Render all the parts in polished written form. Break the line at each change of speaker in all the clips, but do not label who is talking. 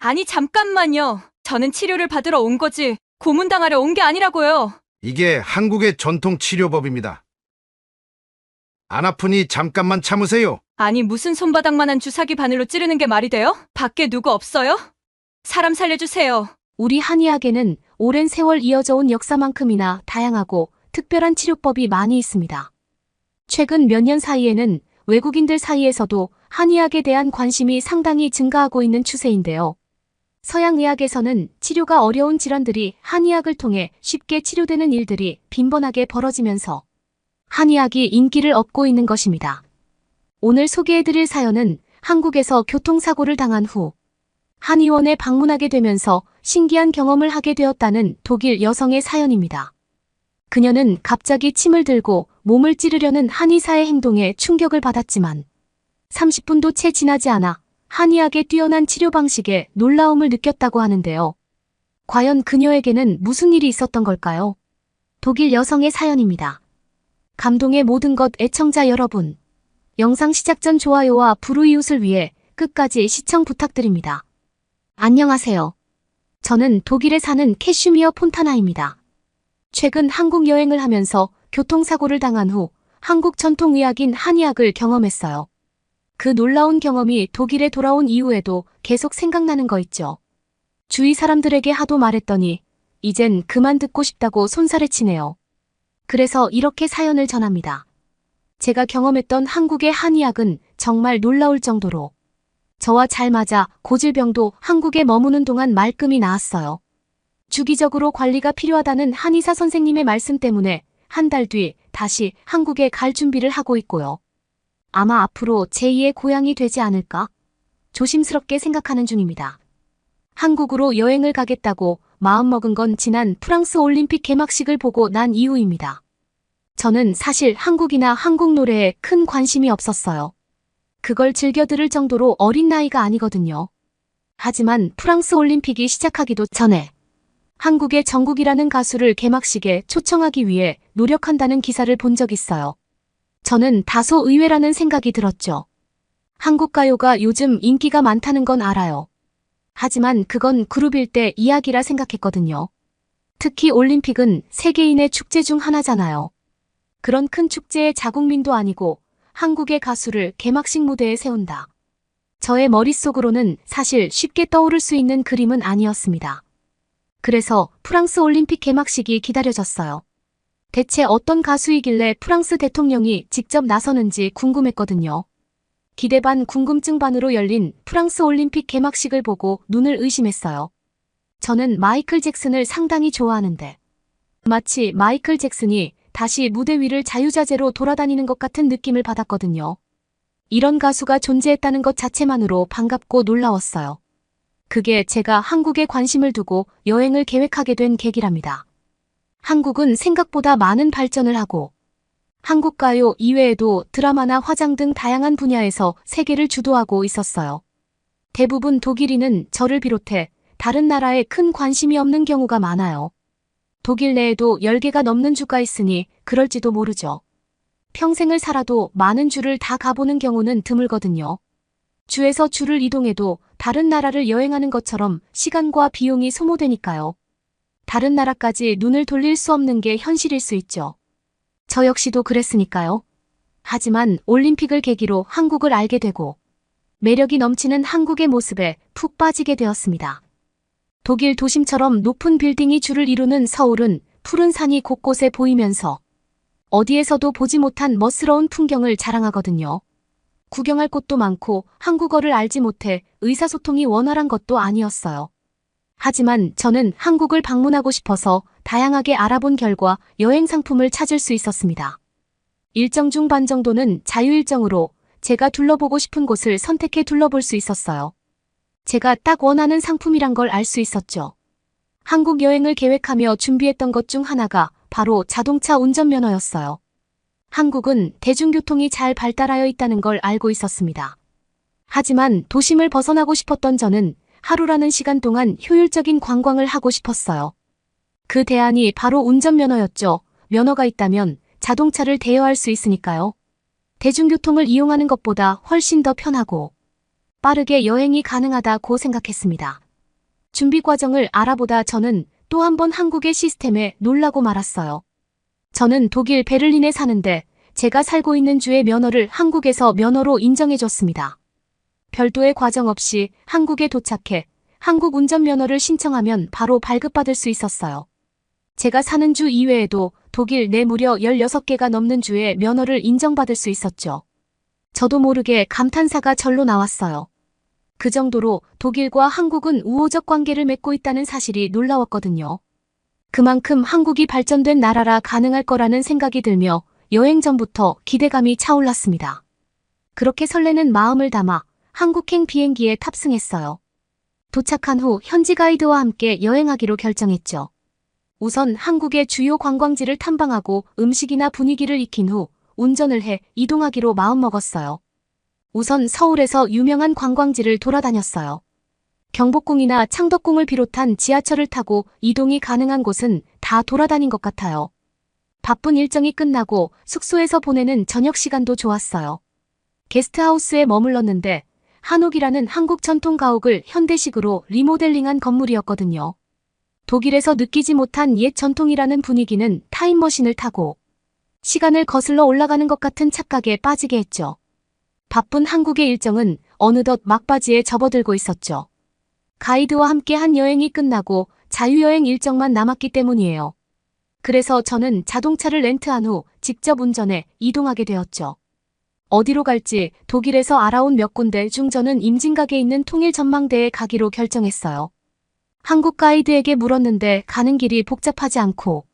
아니, 잠깐만요. 저는 치료를 받으러 온 거지 고문당하러 온 게 아니라고요.
이게 한국의 전통 치료법입니다. 안 아프니 잠깐만 참으세요.
아니, 무슨 손바닥만한 주사기 바늘로 찌르는 게 말이 돼요? 밖에 누구 없어요? 사람 살려주세요.
우리 한의학에는 오랜 세월 이어져 온 역사만큼이나 다양하고 특별한 치료법이 많이 있습니다. 최근 몇 년 사이에는 외국인들 사이에서도 한의학에 대한 관심이 상당히 증가하고 있는 추세인데요. 서양의학에서는 치료가 어려운 질환들이 한의학을 통해 쉽게 치료되는 일들이 빈번하게 벌어지면서 한의학이 인기를 얻고 있는 것입니다. 오늘 소개해드릴 사연은 한국에서 교통사고를 당한 후 한의원에 방문하게 되면서 신기한 경험을 하게 되었다는 독일 여성의 사연입니다. 그녀는 갑자기 침을 들고 몸을 찌르려는 한의사의 행동에 충격을 받았지만 30분도 채 지나지 않아 한의학의 뛰어난 치료 방식에 놀라움을 느꼈다고 하는데요. 과연 그녀에게는 무슨 일이 있었던 걸까요? 독일 여성의 사연입니다. 감동의 모든 것 애청자 여러분. 영상 시작 전 좋아요와 불우이웃을 위해 끝까지 시청 부탁드립니다. 안녕하세요. 저는 독일에 사는 캐슈미어 폰타나입니다. 최근 한국 여행을 하면서 교통사고를 당한 후 한국 전통의학인 한의학을 경험했어요. 그 놀라운 경험이 독일에 돌아온 이후에도 계속 생각나는 거 있죠. 주위 사람들에게 하도 말했더니 이젠 그만 듣고 싶다고 손살에 치네요. 그래서 이렇게 사연을 전합니다. 제가 경험했던 한국의 한의학은 정말 놀라울 정도로 저와 잘 맞아 고질병도 한국에 머무는 동안 말끔히 나았어요. 주기적으로 관리가 필요하다는 한의사 선생님의 말씀 때문에 한 달 뒤 다시 한국에 갈 준비를 하고 있고요. 아마 앞으로 제2의 고향이 되지 않을까? 조심스럽게 생각하는 중입니다. 한국으로 여행을 가겠다고 마음먹은 건 지난 프랑스 올림픽 개막식을 보고 난 이후입니다. 저는 사실 한국이나 한국 노래에 큰 관심이 없었어요. 그걸 즐겨 들을 정도로 어린 나이가 아니거든요. 하지만 프랑스 올림픽이 시작하기도 전에 한국의 정국이라는 가수를 개막식에 초청하기 위해 노력한다는 기사를 본 적 있어요. 저는 다소 의외라는 생각이 들었죠. 한국 가요가 요즘 인기가 많다는 건 알아요. 하지만 그건 그룹일 때 이야기라 생각했거든요. 특히 올림픽은 세계인의 축제 중 하나잖아요. 그런 큰 축제의 자국민도 아니고 한국의 가수를 개막식 무대에 세운다. 저의 머릿속으로는 사실 쉽게 떠오를 수 있는 그림은 아니었습니다. 그래서 프랑스 올림픽 개막식이 기다려졌어요. 대체 어떤 가수이길래 프랑스 대통령이 직접 나서는지 궁금했거든요. 기대 반 궁금증 반으로 열린 프랑스 올림픽 개막식을 보고 눈을 의심했어요. 저는 마이클 잭슨을 상당히 좋아하는데 마치 마이클 잭슨이 다시 무대 위를 자유자재로 돌아다니는 것 같은 느낌을 받았거든요. 이런 가수가 존재했다는 것 자체만으로 반갑고 놀라웠어요. 그게 제가 한국에 관심을 두고 여행을 계획하게 된 계기랍니다. 한국은 생각보다 많은 발전을 하고 한국 가요 이외에도 드라마나 화장 등 다양한 분야에서 세계를 주도하고 있었어요. 대부분 독일인은 저를 비롯해 다른 나라에 큰 관심이 없는 경우가 많아요. 독일 내에도 10개가 넘는 주가 있으니 그럴지도 모르죠. 평생을 살아도 많은 주를 다 가보는 경우는 드물거든요. 주에서 주를 이동해도 다른 나라를 여행하는 것처럼 시간과 비용이 소모되니까요. 다른 나라까지 눈을 돌릴 수 없는 게 현실일 수 있죠. 저 역시도 그랬으니까요. 하지만 올림픽을 계기로 한국을 알게 되고 매력이 넘치는 한국의 모습에 푹 빠지게 되었습니다. 독일 도심처럼 높은 빌딩이 줄을 이루는 서울은 푸른 산이 곳곳에 보이면서 어디에서도 보지 못한 멋스러운 풍경을 자랑하거든요. 구경할 곳도 많고 한국어를 알지 못해 의사소통이 원활한 것도 아니었어요. 하지만 저는 한국을 방문하고 싶어서 다양하게 알아본 결과 여행 상품을 찾을 수 있었습니다. 일정 중 반 정도는 자유일정으로 제가 둘러보고 싶은 곳을 선택해 둘러볼 수 있었어요. 제가 딱 원하는 상품이란 걸 알 수 있었죠. 한국 여행을 계획하며 준비했던 것 중 하나가 바로 자동차 운전면허였어요. 한국은 대중교통이 잘 발달하여 있다는 걸 알고 있었습니다. 하지만 도심을 벗어나고 싶었던 저는 하루라는 시간 동안 효율적인 관광을 하고 싶었어요. 그 대안이 바로 운전면허였죠. 면허가 있다면 자동차를 대여할 수 있으니까요. 대중교통을 이용하는 것보다 훨씬 더 편하고 빠르게 여행이 가능하다고 생각했습니다. 준비 과정을 알아보다 저는 또 한 번 한국의 시스템에 놀라고 말았어요. 저는 독일 베를린에 사는데 제가 살고 있는 주의 면허를 한국에서 면허로 인정해줬습니다. 별도의 과정 없이 한국에 도착해 한국 운전면허를 신청하면 바로 발급받을 수 있었어요. 제가 사는 주 이외에도 독일 내 무려 16개가 넘는 주의 면허를 인정받을 수 있었죠. 저도 모르게 감탄사가 절로 나왔어요. 그 정도로 독일과 한국은 우호적 관계를 맺고 있다는 사실이 놀라웠거든요. 그만큼 한국이 발전된 나라라 가능할 거라는 생각이 들며 여행 전부터 기대감이 차올랐습니다. 그렇게 설레는 마음을 담아 한국행 비행기에 탑승했어요. 도착한 후 현지 가이드와 함께 여행하기로 결정했죠. 우선 한국의 주요 관광지를 탐방하고 음식이나 분위기를 익힌 후 운전을 해 이동하기로 마음먹었어요. 우선 서울에서 유명한 관광지를 돌아다녔어요. 경복궁이나 창덕궁을 비롯한 지하철을 타고 이동이 가능한 곳은 다 돌아다닌 것 같아요. 바쁜 일정이 끝나고 숙소에서 보내는 저녁 시간도 좋았어요. 게스트하우스에 머물렀는데 한옥이라는 한국 전통 가옥을 현대식으로 리모델링한 건물이었거든요. 독일에서 느끼지 못한 옛 전통이라는 분위기는 타임머신을 타고 시간을 거슬러 올라가는 것 같은 착각에 빠지게 했죠. 바쁜 한국의 일정은 어느덧 막바지에 접어들고 있었죠. 가이드와 함께 한 여행이 끝나고 자유여행 일정만 남았기 때문이에요. 그래서 저는 자동차를 렌트한 후 직접 운전해 이동하게 되었죠. 어디로 갈지 독일에서 알아온 몇 군데 중 저는 임진각에 있는 통일 전망대에 가기로 결정했어요. 한국 가이드에게 물었는데 가는 길이 복잡하지 않고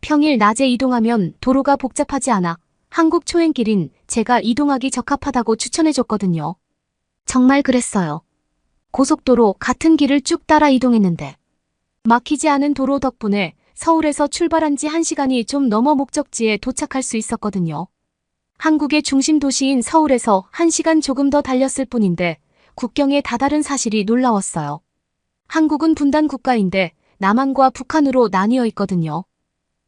평일 낮에 이동하면 도로가 복잡하지 않아 한국 초행길인 제가 이동하기 적합하다고 추천해줬거든요. 정말 그랬어요. 고속도로 같은 길을 쭉 따라 이동했는데 막히지 않은 도로 덕분에 서울에서 출발한 지 1시간이 좀 넘어 목적지에 도착할 수 있었거든요. 한국의 중심 도시인 서울에서 1시간 조금 더 달렸을 뿐인데 국경에 다다른 사실이 놀라웠어요. 한국은 분단 국가인데 남한과 북한으로 나뉘어 있거든요.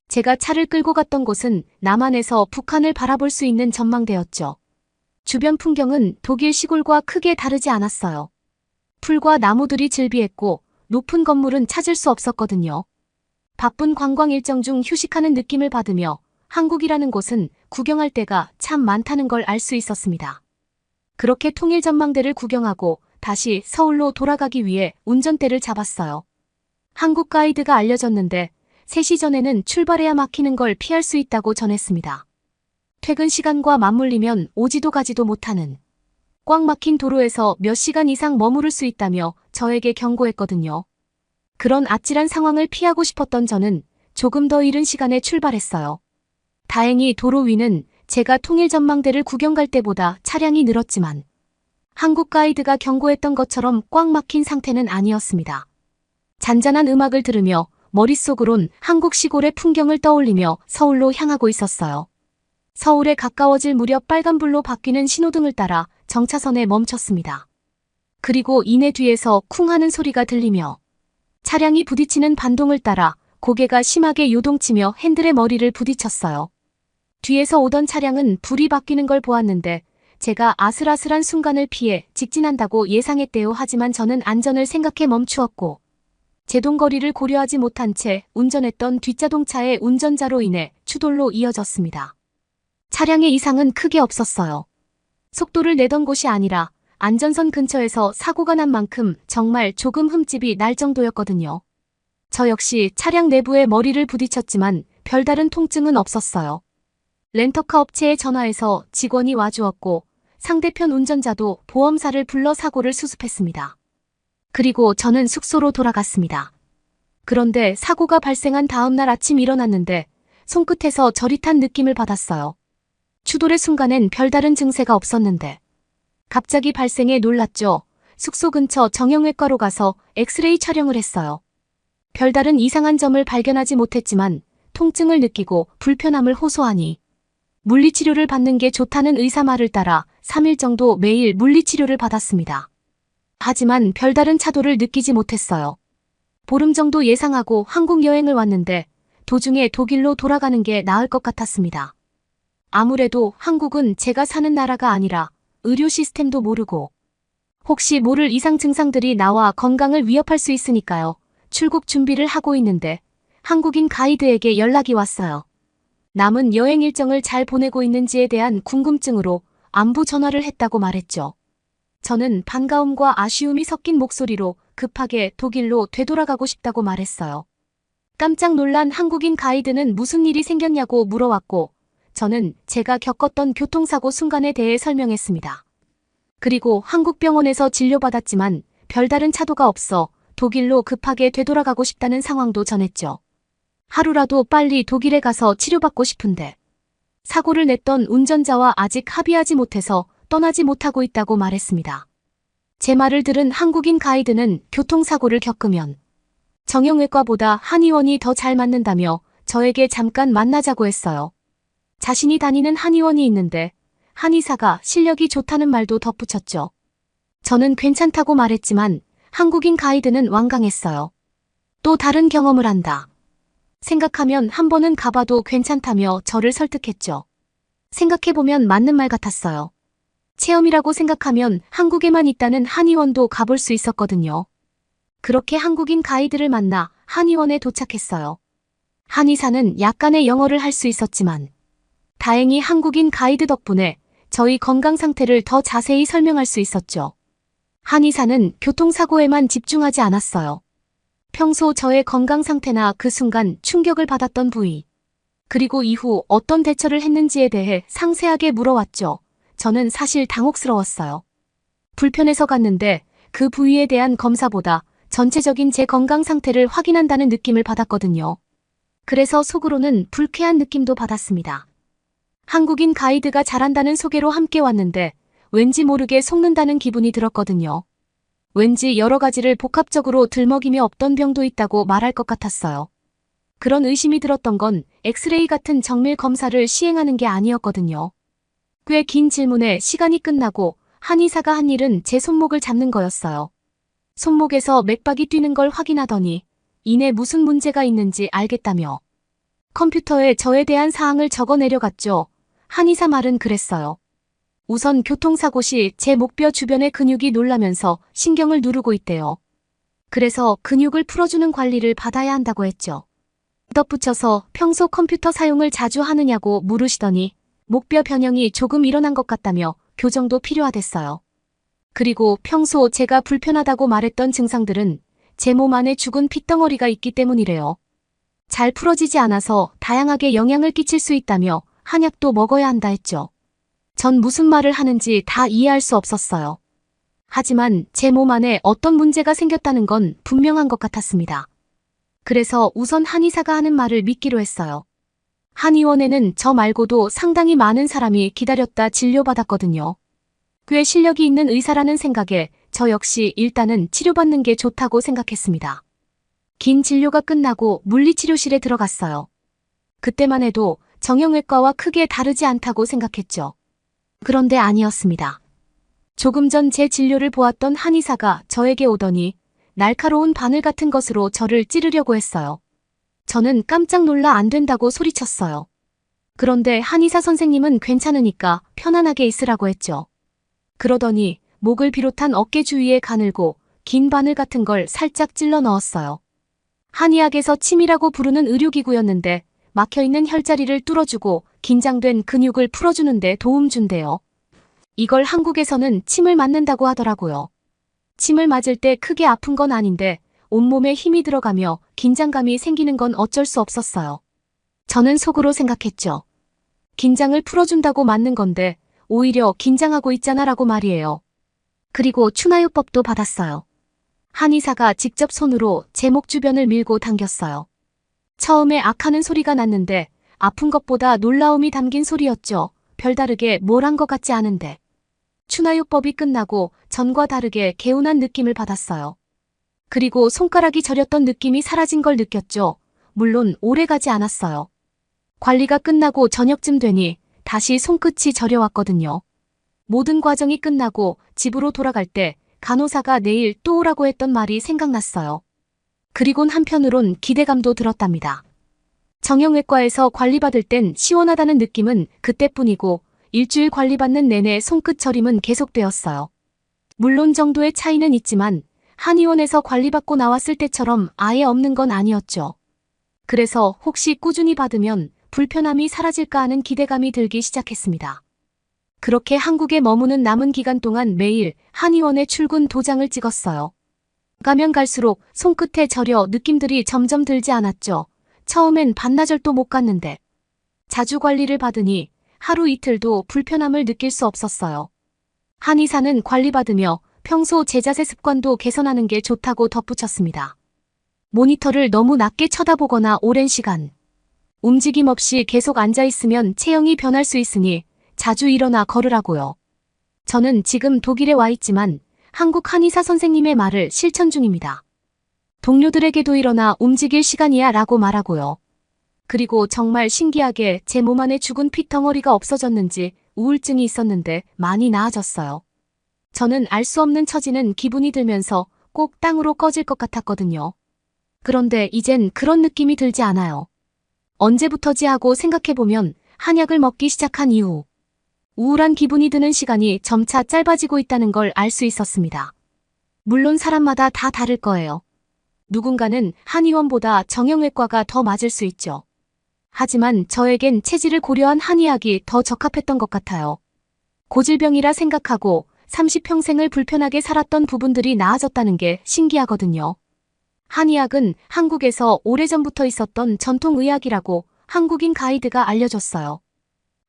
제가 차를 끌고 갔던 곳은 남한에서 북한을 바라볼 수 있는 전망대였죠. 주변 풍경은 독일 시골과 크게 다르지 않았어요. 풀과 나무들이 즐비했고 높은 건물은 찾을 수 없었거든요. 바쁜 관광 일정 중 휴식하는 느낌을 받으며 한국이라는 곳은 구경할 데가 참 많다는 걸 알 수 있었습니다. 그렇게 통일 전망대를 구경하고 다시 서울로 돌아가기 위해 운전대를 잡았어요. 한국 가이드가 알려줬는데 3시 전에는 출발해야 막히는 걸 피할 수 있다고 전했습니다. 퇴근 시간과 맞물리면 오지도 가지도 못하는 꽉 막힌 도로에서 몇 시간 이상 머무를 수 있다며 저에게 경고했거든요. 그런 아찔한 상황을 피하고 싶었던 저는 조금 더 이른 시간에 출발했어요. 다행히 도로 위는 제가 통일 전망대를 구경 갈 때보다 차량이 늘었지만 한국 가이드가 경고했던 것처럼 꽉 막힌 상태는 아니었습니다. 잔잔한 음악을 들으며 머릿속으론 한국 시골의 풍경을 떠올리며 서울로 향하고 있었어요. 서울에 가까워질 무렵 빨간불로 바뀌는 신호등을 따라 정차선에 멈췄습니다. 그리고 이내 뒤에서 쿵 하는 소리가 들리며 차량이 부딪히는 반동을 따라 고개가 심하게 요동치며 핸들에 머리를 부딪혔어요. 뒤에서 오던 차량은 불이 바뀌는 걸 보았는데 제가 아슬아슬한 순간을 피해 직진한다고 예상했대요. 하지만 저는 안전을 생각해 멈추었고 제동거리를 고려하지 못한 채 운전했던 뒷자동차의 운전자로 인해 추돌로 이어졌습니다. 차량의 이상은 크게 없었어요. 속도를 내던 곳이 아니라 안전선 근처에서 사고가 난 만큼 정말 조금 흠집이 날 정도였거든요. 저 역시 차량 내부에 머리를 부딪혔지만 별다른 통증은 없었어요. 렌터카 업체에 전화해서 직원이 와주었고 상대편 운전자도 보험사를 불러 사고를 수습했습니다. 그리고 저는 숙소로 돌아갔습니다. 그런데 사고가 발생한 다음 날 아침 일어났는데 손끝에서 저릿한 느낌을 받았어요. 추돌의 순간엔 별다른 증세가 없었는데 갑자기 발생에 놀랐죠. 숙소 근처 정형외과로 가서 엑스레이 촬영을 했어요. 별다른 이상한 점을 발견하지 못했지만 통증을 느끼고 불편함을 호소하니 물리치료를 받는 게 좋다는 의사 말을 따라 3일 정도 매일 물리치료를 받았습니다. 하지만 별다른 차도를 느끼지 못했어요. 보름 정도 예상하고 한국 여행을 왔는데 도중에 독일로 돌아가는 게 나을 것 같았습니다. 아무래도 한국은 제가 사는 나라가 아니라 의료 시스템도 모르고 혹시 모를 이상 증상들이 나와 건강을 위협할 수 있으니까요. 출국 준비를 하고 있는데 한국인 가이드에게 연락이 왔어요. 남은 여행 일정을 잘 보내고 있는지에 대한 궁금증으로 안부 전화를 했다고 말했죠. 저는 반가움과 아쉬움이 섞인 목소리로 급하게 독일로 되돌아가고 싶다고 말했어요. 깜짝 놀란 한국인 가이드는 무슨 일이 생겼냐고 물어왔고, 저는 제가 겪었던 교통사고 순간에 대해 설명했습니다. 그리고 한국 병원에서 진료받았지만 별다른 차도가 없어 독일로 급하게 되돌아가고 싶다는 상황도 전했죠. 하루라도 빨리 독일에 가서 치료받고 싶은데 사고를 냈던 운전자와 아직 합의하지 못해서 떠나지 못하고 있다고 말했습니다. 제 말을 들은 한국인 가이드는 교통사고를 겪으면 정형외과보다 한의원이 더 잘 맞는다며 저에게 잠깐 만나자고 했어요. 자신이 다니는 한의원이 있는데 한의사가 실력이 좋다는 말도 덧붙였죠. 저는 괜찮다고 말했지만 한국인 가이드는 완강했어요. 또 다른 경험을 한다. 생각하면 한 번은 가봐도 괜찮다며 저를 설득했죠. 생각해보면 맞는 말 같았어요. 체험이라고 생각하면 한국에만 있다는 한의원도 가볼 수 있었거든요. 그렇게 한국인 가이드를 만나 한의원에 도착했어요. 한의사는 약간의 영어를 할 수 있었지만 다행히 한국인 가이드 덕분에 저희 건강 상태를 더 자세히 설명할 수 있었죠. 한의사는 교통사고에만 집중하지 않았어요. 평소 저의 건강 상태나 그 순간 충격을 받았던 부위, 그리고 이후 어떤 대처를 했는지에 대해 상세하게 물어왔죠. 저는 사실 당혹스러웠어요. 불편해서 갔는데 그 부위에 대한 검사보다 전체적인 제 건강 상태를 확인한다는 느낌을 받았거든요. 그래서 속으로는 불쾌한 느낌도 받았습니다. 한국인 가이드가 잘한다는 소개로 함께 왔는데 왠지 모르게 속는다는 기분이 들었거든요. 왠지 여러 가지를 복합적으로 들먹이며 없던 병도 있다고 말할 것 같았어요. 그런 의심이 들었던 건 엑스레이 같은 정밀 검사를 시행하는 게 아니었거든요. 꽤 긴 질문에 시간이 끝나고 한의사가 한 일은 제 손목을 잡는 거였어요. 손목에서 맥박이 뛰는 걸 확인하더니 이내 무슨 문제가 있는지 알겠다며 컴퓨터에 저에 대한 사항을 적어 내려갔죠. 한의사 말은 그랬어요. 우선 교통사고 시 제 목뼈 주변의 근육이 놀라면서 신경을 누르고 있대요. 그래서 근육을 풀어주는 관리를 받아야 한다고 했죠. 덧붙여서 평소 컴퓨터 사용을 자주 하느냐고 물으시더니 목뼈 변형이 조금 일어난 것 같다며 교정도 필요하댔어요. 그리고 평소 제가 불편하다고 말했던 증상들은 제 몸 안에 죽은 핏덩어리가 있기 때문이래요. 잘 풀어지지 않아서 다양하게 영향을 끼칠 수 있다며 한약도 먹어야 한다 했죠. 전 무슨 말을 하는지 다 이해할 수 없었어요. 하지만 제 몸 안에 어떤 문제가 생겼다는 건 분명한 것 같았습니다. 그래서 우선 한의사가 하는 말을 믿기로 했어요. 한의원에는 저 말고도 상당히 많은 사람이 기다렸다 진료받았거든요. 꽤 실력이 있는 의사라는 생각에 저 역시 일단은 치료받는 게 좋다고 생각했습니다. 긴 진료가 끝나고 물리치료실에 들어갔어요. 그때만 해도 정형외과와 크게 다르지 않다고 생각했죠. 그런데 아니었습니다. 조금 전 제 진료를 보았던 한의사가 저에게 오더니 날카로운 바늘 같은 것으로 저를 찌르려고 했어요. 저는 깜짝 놀라 안 된다고 소리쳤어요. 그런데 한의사 선생님은 괜찮으니까 편안하게 있으라고 했죠. 그러더니 목을 비롯한 어깨 주위에 가늘고 긴 바늘 같은 걸 살짝 찔러 넣었어요. 한의학에서 침이라고 부르는 의료기구였는데 막혀있는 혈자리를 뚫어주고 긴장된 근육을 풀어주는 데 도움 준대요. 이걸 한국에서는 침을 맞는다고 하더라고요. 침을 맞을 때 크게 아픈 건 아닌데 온몸에 힘이 들어가며 긴장감이 생기는 건 어쩔 수 없었어요. 저는 속으로 생각했죠. 긴장을 풀어준다고 맞는 건데 오히려 긴장하고 있잖아 라고 말이에요. 그리고 추나요법도 받았어요. 한의사가 직접 손으로 제 목 주변을 밀고 당겼어요. 처음에 악하는 소리가 났는데 아픈 것보다 놀라움이 담긴 소리였죠. 별다르게 뭘 한 것 같지 않은데. 추나요법이 끝나고 전과 다르게 개운한 느낌을 받았어요. 그리고 손가락이 저렸던 느낌이 사라진 걸 느꼈죠. 물론 오래 가지 않았어요. 관리가 끝나고 저녁쯤 되니 다시 손끝이 저려왔거든요. 모든 과정이 끝나고 집으로 돌아갈 때 간호사가 내일 또 오라고 했던 말이 생각났어요. 그리곤 한편으론 기대감도 들었답니다. 정형외과에서 관리받을 땐 시원하다는 느낌은 그때뿐이고 일주일 관리받는 내내 손끝 저림은 계속되었어요. 물론 정도의 차이는 있지만 한의원에서 관리받고 나왔을 때처럼 아예 없는 건 아니었죠. 그래서 혹시 꾸준히 받으면 불편함이 사라질까 하는 기대감이 들기 시작했습니다. 그렇게 한국에 머무는 남은 기간 동안 매일 한의원에 출근 도장을 찍었어요. 가면 갈수록 손끝에 저려 느낌들이 점점 들지 않았죠. 처음엔 반나절도 못 갔는데 자주 관리를 받으니 하루 이틀도 불편함을 느낄 수 없었어요. 한의사는 관리받으며 평소 제자세 습관도 개선하는 게 좋다고 덧붙였습니다. 모니터를 너무 낮게 쳐다보거나 오랜 시간 움직임 없이 계속 앉아있으면 체형이 변할 수 있으니 자주 일어나 걸으라고요. 저는 지금 독일에 와 있지만 한국 한의사 선생님의 말을 실천 중입니다. 동료들에게도 일어나 움직일 시간이야 라고 말하고요. 그리고 정말 신기하게 제 몸 안에 죽은 핏덩어리가 없어졌는지 우울증이 있었는데 많이 나아졌어요. 저는 알 수 없는 처지는 기분이 들면서 꼭 땅으로 꺼질 것 같았거든요. 그런데 이젠 그런 느낌이 들지 않아요. 언제부터지 하고 생각해보면 한약을 먹기 시작한 이후 우울한 기분이 드는 시간이 점차 짧아지고 있다는 걸 알 수 있었습니다. 물론 사람마다 다 다를 거예요. 누군가는 한의원보다 정형외과가 더 맞을 수 있죠. 하지만 저에겐 체질을 고려한 한의학이 더 적합했던 것 같아요. 고질병이라 생각하고 30평생을 불편하게 살았던 부분들이 나아졌다는 게 신기하거든요. 한의학은 한국에서 오래전부터 있었던 전통의학이라고 한국인 가이드가 알려줬어요.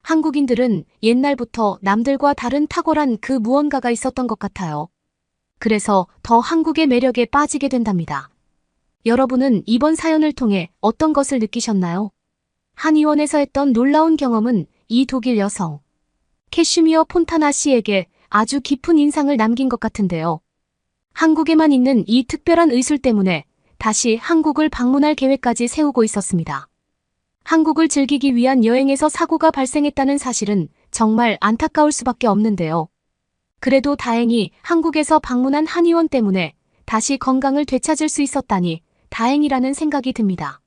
한국인들은 옛날부터 남들과 다른 탁월한 그 무언가가 있었던 것 같아요. 그래서 더 한국의 매력에 빠지게 된답니다. 여러분은 이번 사연을 통해 어떤 것을 느끼셨나요? 한의원에서 했던 놀라운 경험은 이 독일 여성 캐슈미어 폰타나 씨에게 아주 깊은 인상을 남긴 것 같은데요. 한국에만 있는 이 특별한 의술 때문에 다시 한국을 방문할 계획까지 세우고 있었습니다. 한국을 즐기기 위한 여행에서 사고가 발생했다는 사실은 정말 안타까울 수밖에 없는데요. 그래도 다행히 한국에서 방문한 한의원 때문에 다시 건강을 되찾을 수 있었다니 다행이라는 생각이 듭니다.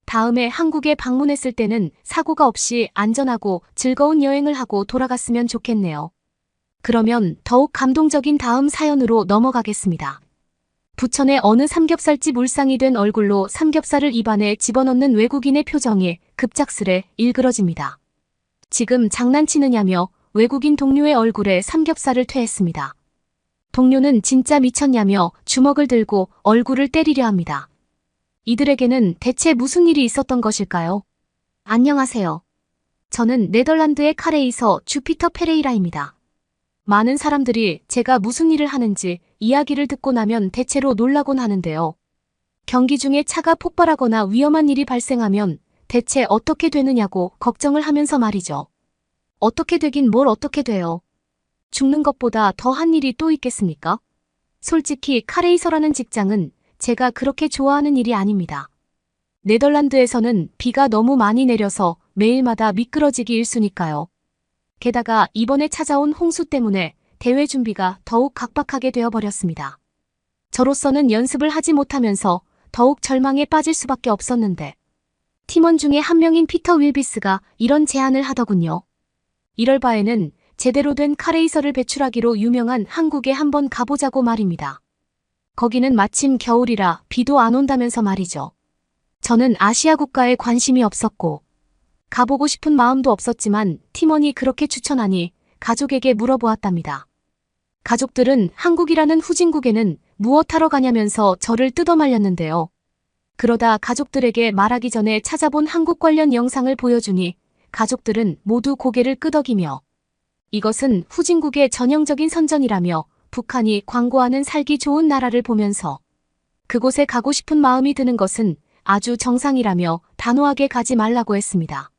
다음에 한국에 방문했을 때는 사고가 없이 안전하고 즐거운 여행을 하고 돌아갔으면 좋겠네요. 그러면 더욱 감동적인 다음 사연으로 넘어가겠습니다. 부천의 어느 삼겹살집 울상이 된 얼굴로 삼겹살을 입안에 집어넣는 외국인의 표정이 급작스레 일그러집니다. 지금 장난치느냐며 외국인 동료의 얼굴에 삼겹살을 퇴했습니다. 동료는 진짜 미쳤냐며 주먹을 들고 얼굴을 때리려 합니다. 이들에게는 대체 무슨 일이 있었던 것일까요? 안녕하세요. 저는 네덜란드의 카레이서 주피터 페레이라입니다. 많은 사람들이 제가 무슨 일을 하는지 이야기를 듣고 나면 대체로 놀라곤 하는데요. 경기 중에 차가 폭발하거나 위험한 일이 발생하면 대체 어떻게 되느냐고 걱정을 하면서 말이죠. 어떻게 되긴 뭘 어떻게 돼요. 죽는 것보다 더한 일이 또 있겠습니까? 솔직히 카레이서라는 직장은 제가 그렇게 좋아하는 일이 아닙니다. 네덜란드에서는 비가 너무 많이 내려서 매일마다 미끄러지기 일쑤니까요. 게다가 이번에 찾아온 홍수 때문에 대회 준비가 더욱 각박하게 되어버렸습니다. 저로서는 연습을 하지 못하면서 더욱 절망에 빠질 수밖에 없었는데 팀원 중에 한 명인 피터 윌비스가 이런 제안을 하더군요. 이럴 바에는 제대로 된 카레이서를 배출하기로 유명한 한국에 한번 가보자고 말입니다. 거기는 마침 겨울이라 비도 안 온다면서 말이죠. 저는 아시아 국가에 관심이 없었고 가보고 싶은 마음도 없었지만 팀원이 그렇게 추천하니 가족에게 물어보았답니다. 가족들은 한국이라는 후진국에는 무엇하러 가냐면서 저를 뜯어말렸는데요. 그러다 가족들에게 말하기 전에 찾아본 한국 관련 영상을 보여주니 가족들은 모두 고개를 끄덕이며 이것은 후진국의 전형적인 선전이라며 북한이 광고하는 살기 좋은 나라를 보면서 그곳에 가고 싶은 마음이 드는 것은 아주 정상이라며 단호하게 가지 말라고 했습니다.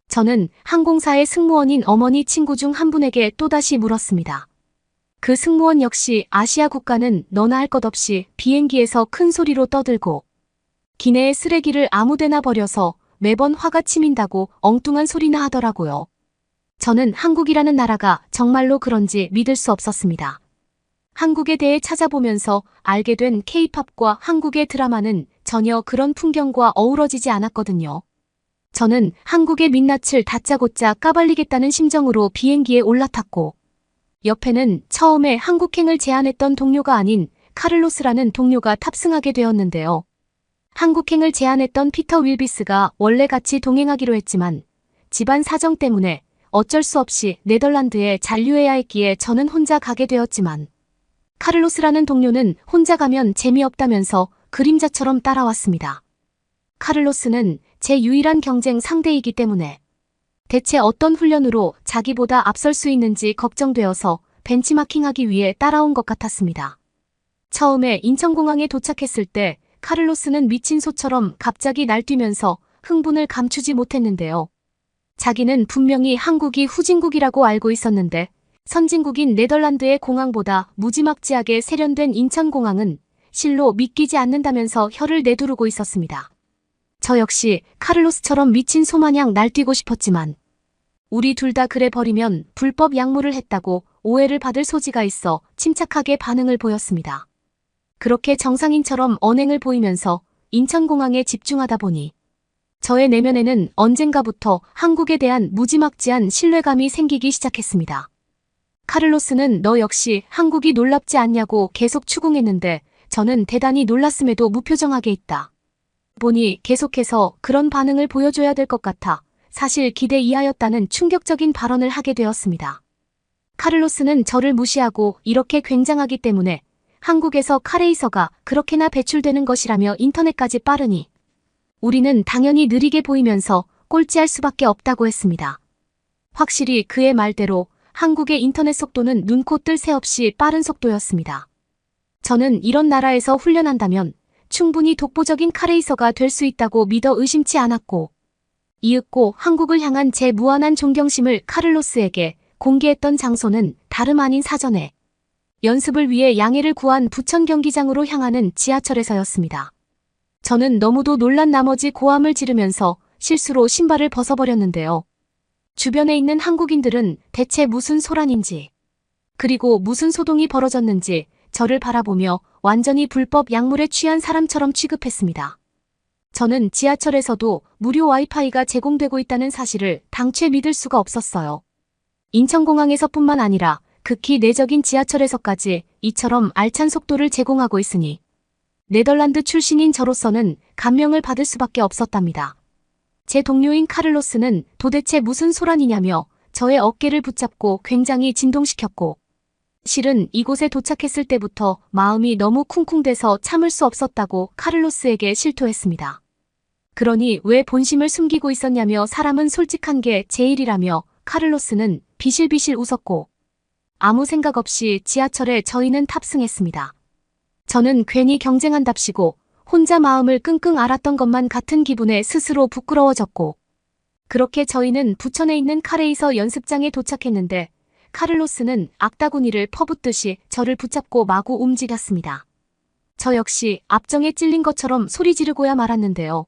저는 항공사의 승무원인 어머니 친구 중 한 분에게 또다시 물었습니다. 그 승무원 역시 아시아 국가는 너나 할 것 없이 비행기에서 큰 소리로 떠들고 기내에 쓰레기를 아무데나 버려서 매번 화가 치민다고 엉뚱한 소리나 하더라고요. 저는 한국이라는 나라가 정말로 그런지 믿을 수 없었습니다. 한국에 대해 찾아보면서 알게 된 K-팝과 한국의 드라마는 전혀 그런 풍경과 어우러지지 않았거든요. 저는 한국의 민낯을 다짜고짜 까발리겠다는 심정으로 비행기에 올라탔고 옆에는 처음에 한국행을 제안했던 동료가 아닌 카를로스라는 동료가 탑승하게 되었는데요. 한국행을 제안했던 피터 윌비스가 원래 같이 동행하기로 했지만 집안 사정 때문에 어쩔 수 없이 네덜란드에 잔류해야 했기에 저는 혼자 가게 되었지만 카를로스라는 동료는 혼자 가면 재미없다면서 그림자처럼 따라왔습니다. 카를로스는 제 유일한 경쟁 상대이기 때문에 대체 어떤 훈련으로 자기보다 앞설 수 있는지 걱정되어서 벤치마킹하기 위해 따라온 것 같았습니다. 처음에 인천공항에 도착했을 때 카를로스는 미친 소처럼 갑자기 날뛰면서 흥분을 감추지 못했는데요. 자기는 분명히 한국이 후진국이라고 알고 있었는데 선진국인 네덜란드의 공항보다 무지막지하게 세련된 인천공항은 실로 믿기지 않는다면서 혀를 내두르고 있었습니다. 저 역시 카를로스처럼 미친 소마냥 날뛰고 싶었지만 우리 둘 다 그래 버리면 불법 약물을 했다고 오해를 받을 소지가 있어 침착하게 반응을 보였습니다. 그렇게 정상인처럼 언행을 보이면서 인천공항에 집중하다 보니 저의 내면에는 언젠가부터 한국에 대한 무지막지한 신뢰감이 생기기 시작했습니다. 카를로스는 너 역시 한국이 놀랍지 않냐고 계속 추궁했는데 저는 대단히 놀랐음에도 무표정하게 있다. 보니 계속해서 그런 반응을 보여줘야 될 것 같아 사실 기대 이하였다는 충격적인 발언을 하게 되었습니다. 카를로스는 저를 무시하고 이렇게 굉장하기 때문에 한국에서 카레이서가 그렇게나 배출되는 것이라며 인터넷까지 빠르니 우리는 당연히 느리게 보이면서 꼴찌할 수밖에 없다고 했습니다. 확실히 그의 말대로 한국의 인터넷 속도는 눈코 뜰 새 없이 빠른 속도였습니다. 저는 이런 나라에서 훈련한다면 충분히 독보적인 카레이서가 될 수 있다고 믿어 의심치 않았고 이윽고 한국을 향한 제 무한한 존경심을 카를로스에게 공개했던 장소는 다름 아닌 사전에 연습을 위해 양해를 구한 부천 경기장으로 향하는 지하철에서였습니다. 저는 너무도 놀란 나머지 고함을 지르면서 실수로 신발을 벗어버렸는데요. 주변에 있는 한국인들은 대체 무슨 소란인지 그리고 무슨 소동이 벌어졌는지 저를 바라보며 완전히 불법 약물에 취한 사람처럼 취급했습니다. 저는 지하철에서도 무료 와이파이가 제공되고 있다는 사실을 당최 믿을 수가 없었어요. 인천공항에서뿐만 아니라 극히 내적인 지하철에서까지 이처럼 알찬 속도를 제공하고 있으니 네덜란드 출신인 저로서는 감명을 받을 수밖에 없었답니다. 제 동료인 카를로스는 도대체 무슨 소란이냐며 저의 어깨를 붙잡고 굉장히 진동시켰고 실은 이곳에 도착했을 때부터 마음이 너무 쿵쿵대서 참을 수 없었다고 카를로스에게 실토했습니다. 그러니 왜 본심을 숨기고 있었냐며 사람은 솔직한 게 제일이라며 카를로스는 비실비실 웃었고 아무 생각 없이 지하철에 저희는 탑승했습니다. 저는 괜히 경쟁한답시고 혼자 마음을 끙끙 앓았던 것만 같은 기분에 스스로 부끄러워졌고 그렇게 저희는 부천에 있는 카레이서 연습장에 도착했는데 카를로스는 악다구니를 퍼붓듯이 저를 붙잡고 마구 움직였습니다. 저 역시 압정에 찔린 것처럼 소리 지르고야 말았는데요.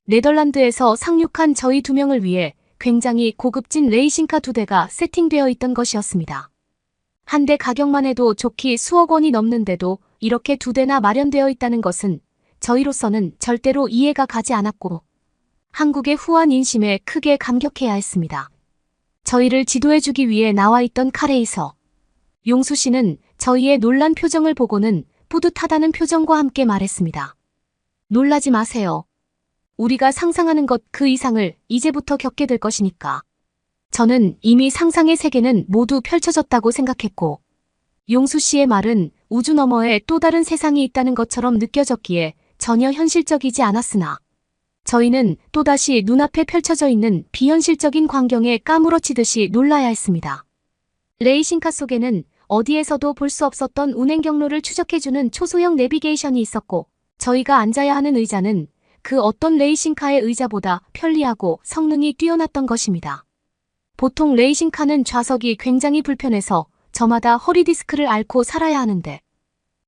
네덜란드에서 상륙한 저희 두 명을 위해 굉장히 고급진 레이싱카 2대가 세팅되어 있던 것이었습니다. 한 대 가격만 해도 좋기 수억 원이 넘는데도 이렇게 2대나 마련되어 있다는 것은 저희로서는 절대로 이해가 가지 않았고 한국의 후한 인심에 크게 감격해야 했습니다. 저희를 지도해주기 위해 나와 있던 카레이서 용수 씨는 저희의 놀란 표정을 보고는 뿌듯하다는 표정과 함께 말했습니다. 놀라지 마세요. 우리가 상상하는 것 그 이상을 이제부터 겪게 될 것이니까. 저는 이미 상상의 세계는 모두 펼쳐졌다고 생각했고 용수 씨의 말은 우주 너머에 또 다른 세상이 있다는 것처럼 느껴졌기에 전혀 현실적이지 않았으나 저희는 또다시 눈앞에 펼쳐져 있는 비현실적인 광경에 까무러치듯이 놀라야 했습니다. 레이싱카 속에는 어디에서도 볼 수 없었던 운행 경로를 추적해주는 초소형 내비게이션이 있었고 저희가 앉아야 하는 의자는 그 어떤 레이싱카의 의자보다 편리하고 성능이 뛰어났던 것입니다. 보통 레이싱카는 좌석이 굉장히 불편해서 저마다 허리 디스크를 앓고 살아야 하는데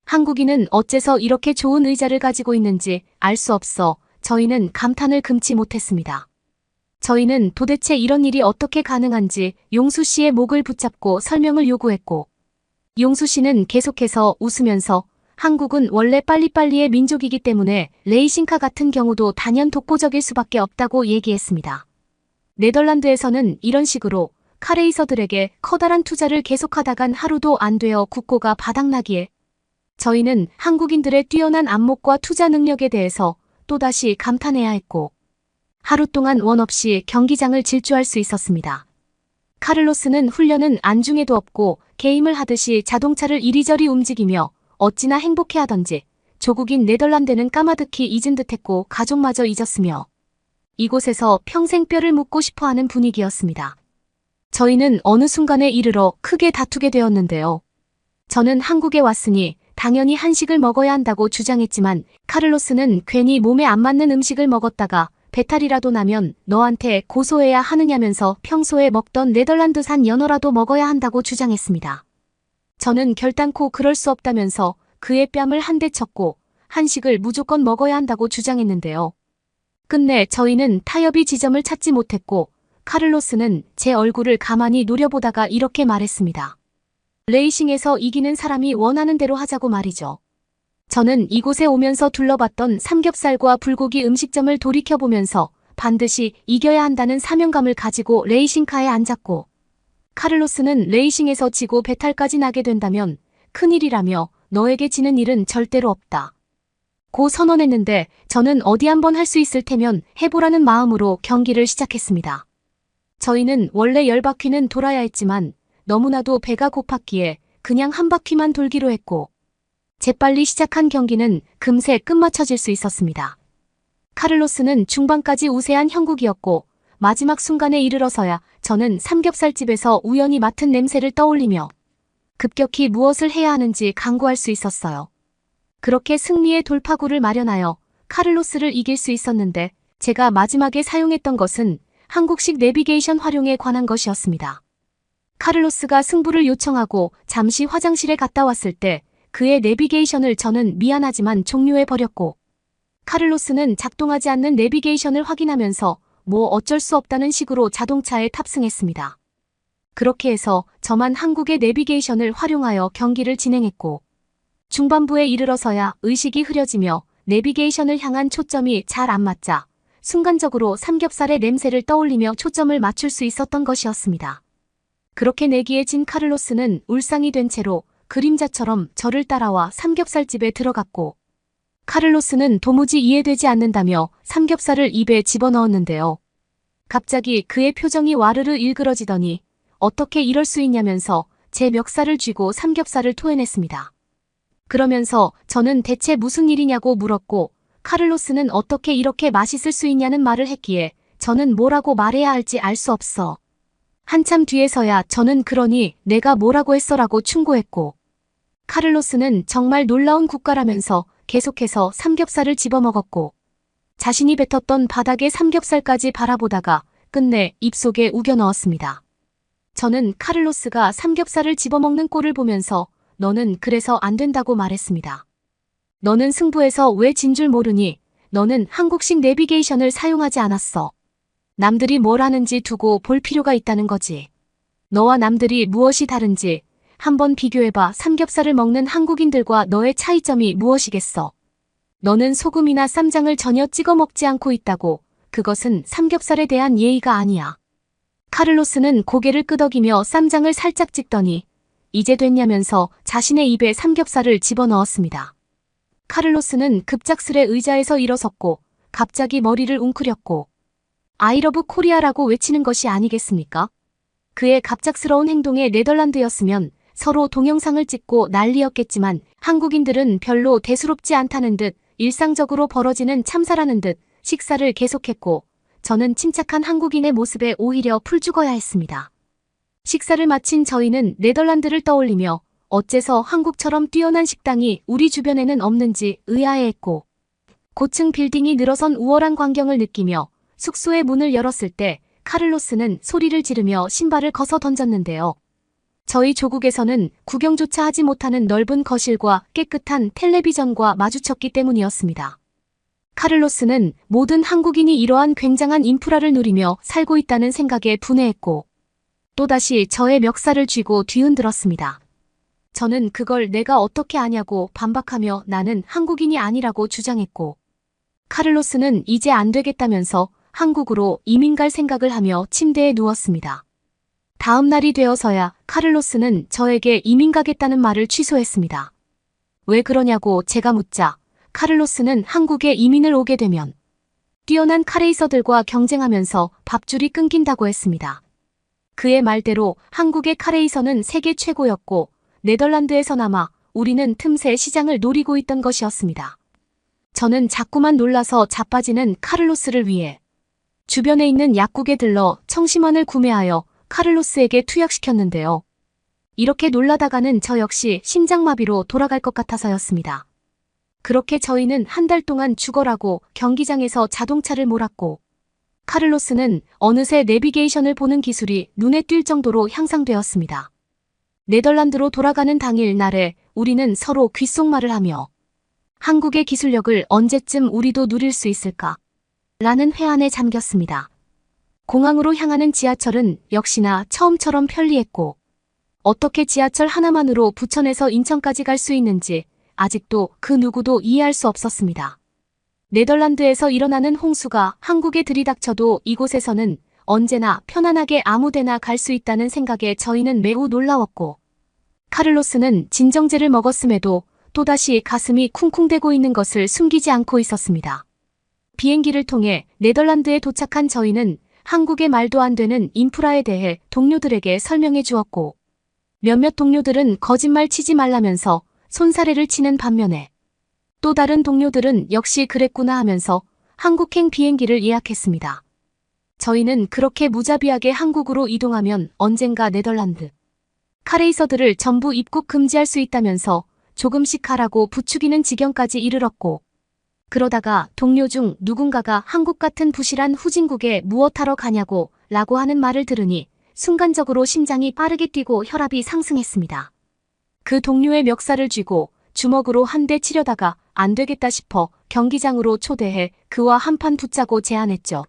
한국인은 어째서 이렇게 좋은 의자를 가지고 있는지 알 수 없어 저희는 감탄을 금치 못했습니다. 저희는 도대체 이런 일이 어떻게 가능한지 용수 씨의 목을 붙잡고 설명을 요구했고 용수 씨는 계속해서 웃으면서 한국은 원래 빨리빨리의 민족이기 때문에 레이싱카 같은 경우도 단연 독보적일 수밖에 없다고 얘기했습니다. 네덜란드에서는 이런 식으로 카레이서들에게 커다란 투자를 계속하다간 하루도 안 되어 국고가 바닥나기에 저희는 한국인들의 뛰어난 안목과 투자 능력에 대해서 또다시 감탄해야 했고 하루 동안 원 없이 경기장을 질주할 수 있었습니다. 카를로스는 훈련은 안중에도 없고 게임을 하듯이 자동차를 이리저리 움직이며 어찌나 행복해하던지 조국인 네덜란드는 까마득히 잊은 듯했고 가족마저 잊었으며 이곳에서 평생 뼈를 묻고 싶어하는 분위기였습니다. 저희는 어느 순간에 이르러 크게 다투게 되었는데요. 저는 한국에 왔으니 당연히 한식을 먹어야 한다고 주장했지만 카를로스는 괜히 몸에 안 맞는 음식을 먹었다가 배탈이라도 나면 너한테 고소해야 하느냐면서 평소에 먹던 네덜란드산 연어라도 먹어야 한다고 주장했습니다. 저는 결단코 그럴 수 없다면서 그의 뺨을 한 대 쳤고 한식을 무조건 먹어야 한다고 주장했는데요. 끝내 저희는 타협이 지점을 찾지 못했고 카를로스는 제 얼굴을 가만히 노려보다가 이렇게 말했습니다. 레이싱에서 이기는 사람이 원하는 대로 하자고 말이죠. 저는 이곳에 오면서 둘러봤던 삼겹살과 불고기 음식점을 돌이켜보면서 반드시 이겨야 한다는 사명감을 가지고 레이싱카에 앉았고 카를로스는 레이싱에서 지고 배탈까지 나게 된다면 큰일이라며 너에게 지는 일은 절대로 없다. 고 선언했는데 저는 어디 한번 할 수 있을 테면 해보라는 마음으로 경기를 시작했습니다. 저희는 원래 10바퀴는 돌아야 했지만 너무나도 배가 고팠기에 그냥 한 바퀴만 돌기로 했고 재빨리 시작한 경기는 금세 끝마쳐질 수 있었습니다. 카를로스는 중반까지 우세한 형국이었고 마지막 순간에 이르러서야 저는 삼겹살집에서 우연히 맡은 냄새를 떠올리며 급격히 무엇을 해야 하는지 강구할 수 있었어요. 그렇게 승리의 돌파구를 마련하여 카를로스를 이길 수 있었는데 제가 마지막에 사용했던 것은 한국식 내비게이션 활용에 관한 것이었습니다. 카를로스가 승부를 요청하고 잠시 화장실에 갔다 왔을 때 그의 내비게이션을 저는 미안하지만 종료해버렸고 카를로스는 작동하지 않는 내비게이션을 확인하면서 뭐 어쩔 수 없다는 식으로 자동차에 탑승했습니다. 그렇게 해서 저만 한국의 내비게이션을 활용하여 경기를 진행했고 중반부에 이르러서야 의식이 흐려지며 내비게이션을 향한 초점이 잘 안 맞자 순간적으로 삼겹살의 냄새를 떠올리며 초점을 맞출 수 있었던 것이었습니다. 그렇게 내기에 진 카를로스는 울상이 된 채로 그림자처럼 저를 따라와 삼겹살집에 들어갔고 카를로스는 도무지 이해되지 않는다며 삼겹살을 입에 집어넣었는데요. 갑자기 그의 표정이 와르르 일그러지더니 어떻게 이럴 수 있냐면서 제 멱살을 쥐고 삼겹살을 토해냈습니다. 그러면서 저는 대체 무슨 일이냐고 물었고 카를로스는 어떻게 이렇게 맛있을 수 있냐는 말을 했기에 저는 뭐라고 말해야 할지 알 수 없어. 한참 뒤에서야 저는 그러니 내가 뭐라고 했어라고 충고했고 카를로스는 정말 놀라운 국가라면서 계속해서 삼겹살을 집어먹었고 자신이 뱉었던 바닥의 삼겹살까지 바라보다가 끝내 입속에 우겨 넣었습니다. 저는 카를로스가 삼겹살을 집어먹는 꼴을 보면서 너는 그래서 안 된다고 말했습니다. 너는 승부에서 왜 진 줄 모르니 너는 한국식 내비게이션을 사용하지 않았어. 남들이 뭘 하는지 두고 볼 필요가 있다는 거지. 너와 남들이 무엇이 다른지 한번 비교해봐. 삼겹살을 먹는 한국인들과 너의 차이점이 무엇이겠어. 너는 소금이나 쌈장을 전혀 찍어 먹지 않고 있다고. 그것은 삼겹살에 대한 예의가 아니야. 카를로스는 고개를 끄덕이며 쌈장을 살짝 찍더니 이제 됐냐면서 자신의 입에 삼겹살을 집어넣었습니다. 카를로스는 급작스레 의자에서 일어섰고 갑자기 머리를 웅크렸고 I love Korea라고 외치는 것이 아니겠습니까? 그의 갑작스러운 행동에 네덜란드였으면 서로 동영상을 찍고 난리였겠지만 한국인들은 별로 대수롭지 않다는 듯 일상적으로 벌어지는 참사라는 듯 식사를 계속했고 저는 침착한 한국인의 모습에 오히려 풀죽어야 했습니다. 식사를 마친 저희는 네덜란드를 떠올리며 어째서 한국처럼 뛰어난 식당이 우리 주변에는 없는지 의아해했고 고층 빌딩이 늘어선 우월한 광경을 느끼며 숙소의 문을 열었을 때 카를로스는 소리를 지르며 신발을 거서 던졌는데요. 저희 조국에서는 구경조차 하지 못하는 넓은 거실과 깨끗한 텔레비전과 마주쳤기 때문이었습니다. 카를로스는 모든 한국인이 이러한 굉장한 인프라를 누리며 살고 있다는 생각에 분해했고 또다시 저의 멱살을 쥐고 뒤흔들었습니다. 저는 그걸 내가 어떻게 아냐고 반박하며 나는 한국인이 아니라고 주장했고 카를로스는 이제 안 되겠다면서 한국으로 이민 갈 생각을 하며 침대에 누웠습니다. 다음 날이 되어서야 카를로스는 저에게 이민 가겠다는 말을 취소했습니다. 왜 그러냐고 제가 묻자 카를로스는 한국에 이민을 오게 되면 뛰어난 카레이서들과 경쟁하면서 밥줄이 끊긴다고 했습니다. 그의 말대로 한국의 카레이서는 세계 최고였고 네덜란드에서나마 우리는 틈새 시장을 노리고 있던 것이었습니다. 저는 자꾸만 놀라서 자빠지는 카를로스를 위해 주변에 있는 약국에 들러 청심환을 구매하여 카를로스에게 투약시켰는데요. 이렇게 놀라다가는 저 역시 심장마비로 돌아갈 것 같아서였습니다. 그렇게 저희는 한 달 동안 죽어라고 경기장에서 자동차를 몰았고 카를로스는 어느새 내비게이션을 보는 기술이 눈에 띌 정도로 향상되었습니다. 네덜란드로 돌아가는 당일 날에 우리는 서로 귓속말을 하며 한국의 기술력을 언제쯤 우리도 누릴 수 있을까? 라는 회한에 잠겼습니다. 공항으로 향하는 지하철은 역시나 처음처럼 편리했고 어떻게 지하철 하나만으로 부천에서 인천까지 갈 수 있는지 아직도 그 누구도 이해할 수 없었습니다. 네덜란드에서 일어나는 홍수가 한국에 들이닥쳐도 이곳에서는 언제나 편안하게 아무데나 갈 수 있다는 생각에 저희는 매우 놀라웠고 카를로스는 진정제를 먹었음에도 또다시 가슴이 쿵쿵대고 있는 것을 숨기지 않고 있었습니다. 비행기를 통해 네덜란드에 도착한 저희는 한국의 말도 안 되는 인프라에 대해 동료들에게 설명해 주었고 몇몇 동료들은 거짓말 치지 말라면서 손사래를 치는 반면에 또 다른 동료들은 역시 그랬구나 하면서 한국행 비행기를 예약했습니다. 저희는 그렇게 무자비하게 한국으로 이동하면 언젠가 네덜란드 카레이서들을 전부 입국 금지할 수 있다면서 조금씩 가라고 부추기는 지경까지 이르렀고 그러다가 동료 중 누군가가 한국 같은 부실한 후진국에 무엇하러 가냐고 라고 하는 말을 들으니 순간적으로 심장이 빠르게 뛰고 혈압이 상승했습니다. 그 동료의 멱살을 쥐고 주먹으로 한 대 치려다가 안 되겠다 싶어 경기장으로 초대해 그와 한판 붙자고 제안했죠.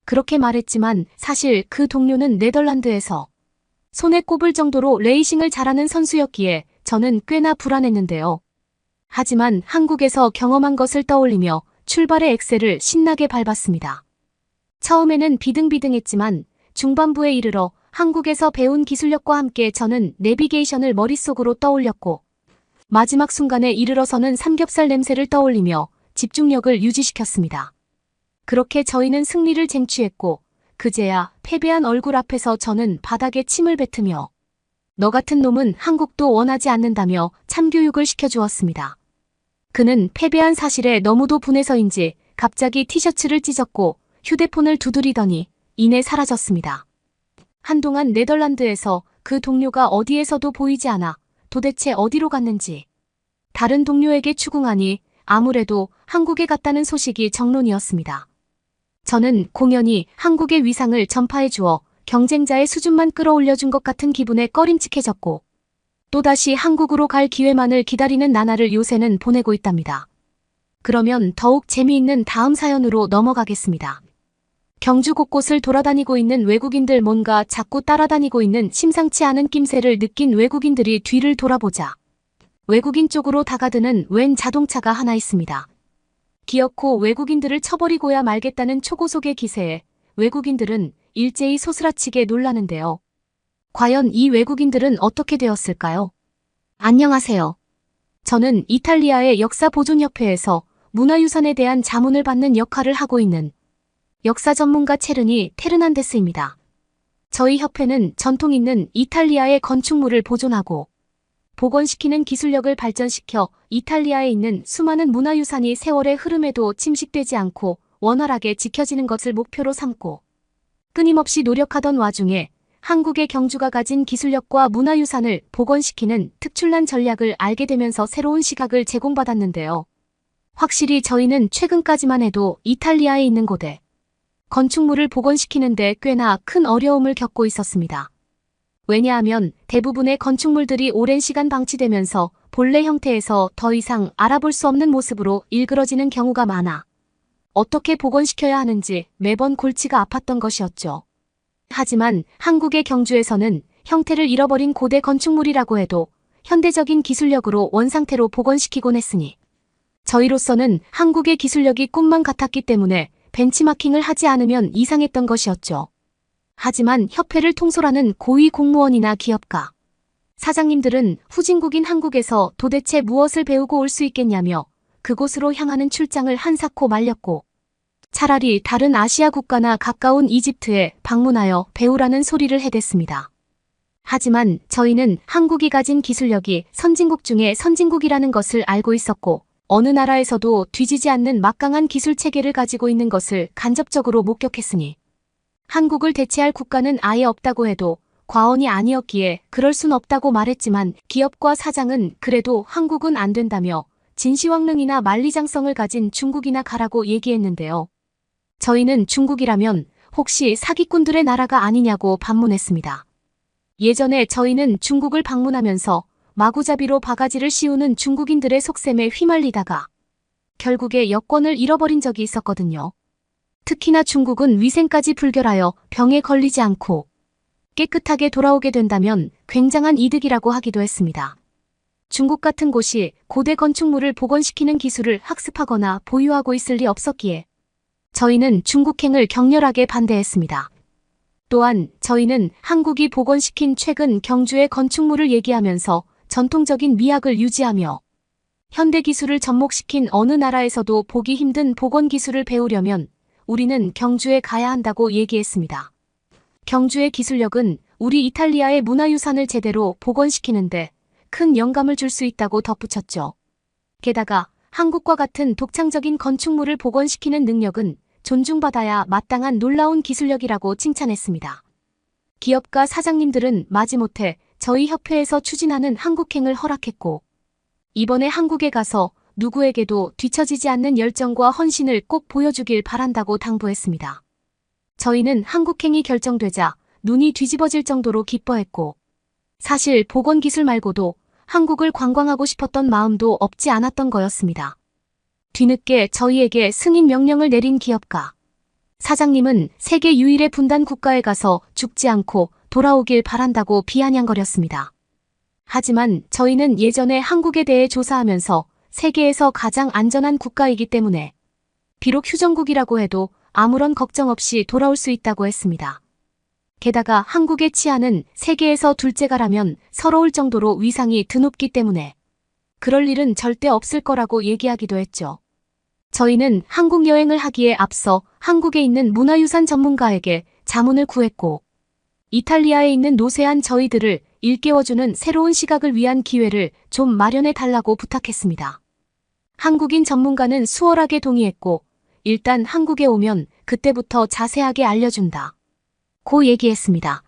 그렇게 말했지만 사실 그 동료는 네덜란드에서 손에 꼽을 정도로 레이싱을 잘하는 선수였기에 저는 꽤나 불안했는데요. 하지만 한국에서 경험한 것을 떠올리며 출발의 엑셀을 신나게 밟았습니다. 처음에는 비등비등했지만 중반부에 이르러 한국에서 배운 기술력과 함께 저는 내비게이션을 머릿속으로 떠올렸고 마지막 순간에 이르러서는 삼겹살 냄새를 떠올리며 집중력을 유지시켰습니다. 그렇게 저희는 승리를 쟁취했고 그제야 패배한 얼굴 앞에서 저는 바닥에 침을 뱉으며 너 같은 놈은 한국도 원하지 않는다며 참교육을 시켜주었습니다. 그는 패배한 사실에 너무도 분해서인지 갑자기 티셔츠를 찢었고 휴대폰을 두드리더니 이내 사라졌습니다. 한동안 네덜란드에서 그 동료가 어디에서도 보이지 않아 도대체 어디로 갔는지 다른 동료에게 추궁하니 아무래도 한국에 갔다는 소식이 정론이었습니다. 저는 공연히 한국의 위상을 전파해 주어 경쟁자의 수준만 끌어올려준 것 같은 기분에 꺼림칙해졌고 또다시 한국으로 갈 기회만을 기다리는 나날을 요새는 보내고 있답니다. 그러면 더욱 재미있는 다음 사연으로 넘어가겠습니다. 경주 곳곳을 돌아다니고 있는 외국인들 뭔가 자꾸 따라다니고 있는 심상치 않은 낌새를 느낀 외국인들이 뒤를 돌아보자 외국인 쪽으로 다가드는 웬 자동차가 하나 있습니다. 기어코 외국인들을 쳐버리고야 말겠다는 초고속의 기세에 외국인들은 일제히 소스라치게 놀라는데요. 과연 이 외국인들은 어떻게 되었을까요? 안녕하세요. 저는 이탈리아의 역사보존협회에서 문화유산에 대한 자문을 받는 역할을 하고 있는 역사 전문가 체르니 테르난데스입니다. 저희 협회는 전통 있는 이탈리아의 건축물을 보존하고 복원시키는 기술력을 발전시켜 이탈리아에 있는 수많은 문화유산이 세월의 흐름에도 침식되지 않고 원활하게 지켜지는 것을 목표로 삼고 끊임없이 노력하던 와중에 한국의 경주가 가진 기술력과 문화유산을 복원시키는 특출난 전략을 알게 되면서 새로운 시각을 제공받았는데요. 확실히 저희는 최근까지만 해도 이탈리아에 있는 곳에 건축물을 복원시키는데 꽤나 큰 어려움을 겪고 있었습니다. 왜냐하면 대부분의 건축물들이 오랜 시간 방치되면서 본래 형태에서 더 이상 알아볼 수 없는 모습으로 일그러지는 경우가 많아 어떻게 복원시켜야 하는지 매번 골치가 아팠던 것이었죠. 하지만 한국의 경주에서는 형태를 잃어버린 고대 건축물이라고 해도 현대적인 기술력으로 원상태로 복원시키곤 했으니 저희로서는 한국의 기술력이 꿈만 같았기 때문에 벤치마킹을 하지 않으면 이상했던 것이었죠. 하지만 협회를 통솔하는 고위 공무원이나 기업가, 사장님들은 후진국인 한국에서 도대체 무엇을 배우고 올 수 있겠냐며 그곳으로 향하는 출장을 한사코 말렸고, 차라리 다른 아시아 국가나 가까운 이집트에 방문하여 배우라는 소리를 해댔습니다. 하지만 저희는 한국이 가진 기술력이 선진국 중에 선진국이라는 것을 알고 있었고, 어느 나라에서도 뒤지지 않는 막강한 기술 체계를 가지고 있는 것을 간접적으로 목격했으니 한국을 대체할 국가는 아예 없다고 해도 과언이 아니었기에 그럴 순 없다고 말했지만, 기업과 사장은 그래도 한국은 안 된다며 진시황릉이나 만리장성을 가진 중국이나 가라고 얘기했는데요. 저희는 중국이라면 혹시 사기꾼들의 나라가 아니냐고 반문했습니다. 예전에 저희는 중국을 방문하면서 마구잡이로 바가지를 씌우는 중국인들의 속셈에 휘말리다가 결국에 여권을 잃어버린 적이 있었거든요. 특히나 중국은 위생까지 불결하여 병에 걸리지 않고 깨끗하게 돌아오게 된다면 굉장한 이득이라고 하기도 했습니다. 중국 같은 곳이 고대 건축물을 복원시키는 기술을 학습하거나 보유하고 있을 리 없었기에 저희는 중국행을 격렬하게 반대했습니다. 또한 저희는 한국이 복원시킨 최근 경주의 건축물을 얘기하면서 전통적인 미학을 유지하며 현대 기술을 접목시킨 어느 나라에서도 보기 힘든 복원 기술을 배우려면 우리는 경주에 가야 한다고 얘기했습니다. 경주의 기술력은 우리 이탈리아의 문화유산을 제대로 복원시키는데 큰 영감을 줄 수 있다고 덧붙였죠. 게다가 한국과 같은 독창적인 건축물을 복원시키는 능력은 존중받아야 마땅한 놀라운 기술력이라고 칭찬했습니다. 기업가 사장님들은 마지못해 저희 협회에서 추진하는 한국행을 허락했고, 이번에 한국에 가서 누구에게도 뒤처지지 않는 열정과 헌신을 꼭 보여주길 바란다고 당부했습니다. 저희는 한국행이 결정되자 눈이 뒤집어질 정도로 기뻐했고, 사실 복원 기술 말고도 한국을 관광하고 싶었던 마음도 없지 않았던 거였습니다. 뒤늦게 저희에게 승인 명령을 내린 기업가 사장님은 세계 유일의 분단 국가에 가서 죽지 않고 돌아오길 바란다고 비아냥거렸습니다. 하지만 저희는 예전에 한국에 대해 조사하면서 세계에서 가장 안전한 국가이기 때문에 비록 휴전국이라고 해도 아무런 걱정 없이 돌아올 수 있다고 했습니다. 게다가 한국의 치안은 세계에서 둘째가라면 서러울 정도로 위상이 드높기 때문에 그럴 일은 절대 없을 거라고 얘기하기도 했죠. 저희는 한국 여행을 하기에 앞서 한국에 있는 문화유산 전문가에게 자문을 구했고, 이탈리아에 있는 노쇠한 저희들을 일깨워주는 새로운 시각을 위한 기회를 좀 마련해 달라고 부탁했습니다. 한국인 전문가는 수월하게 동의했고, 일단 한국에 오면 그때부터 자세하게 알려준다 고 얘기했습니다.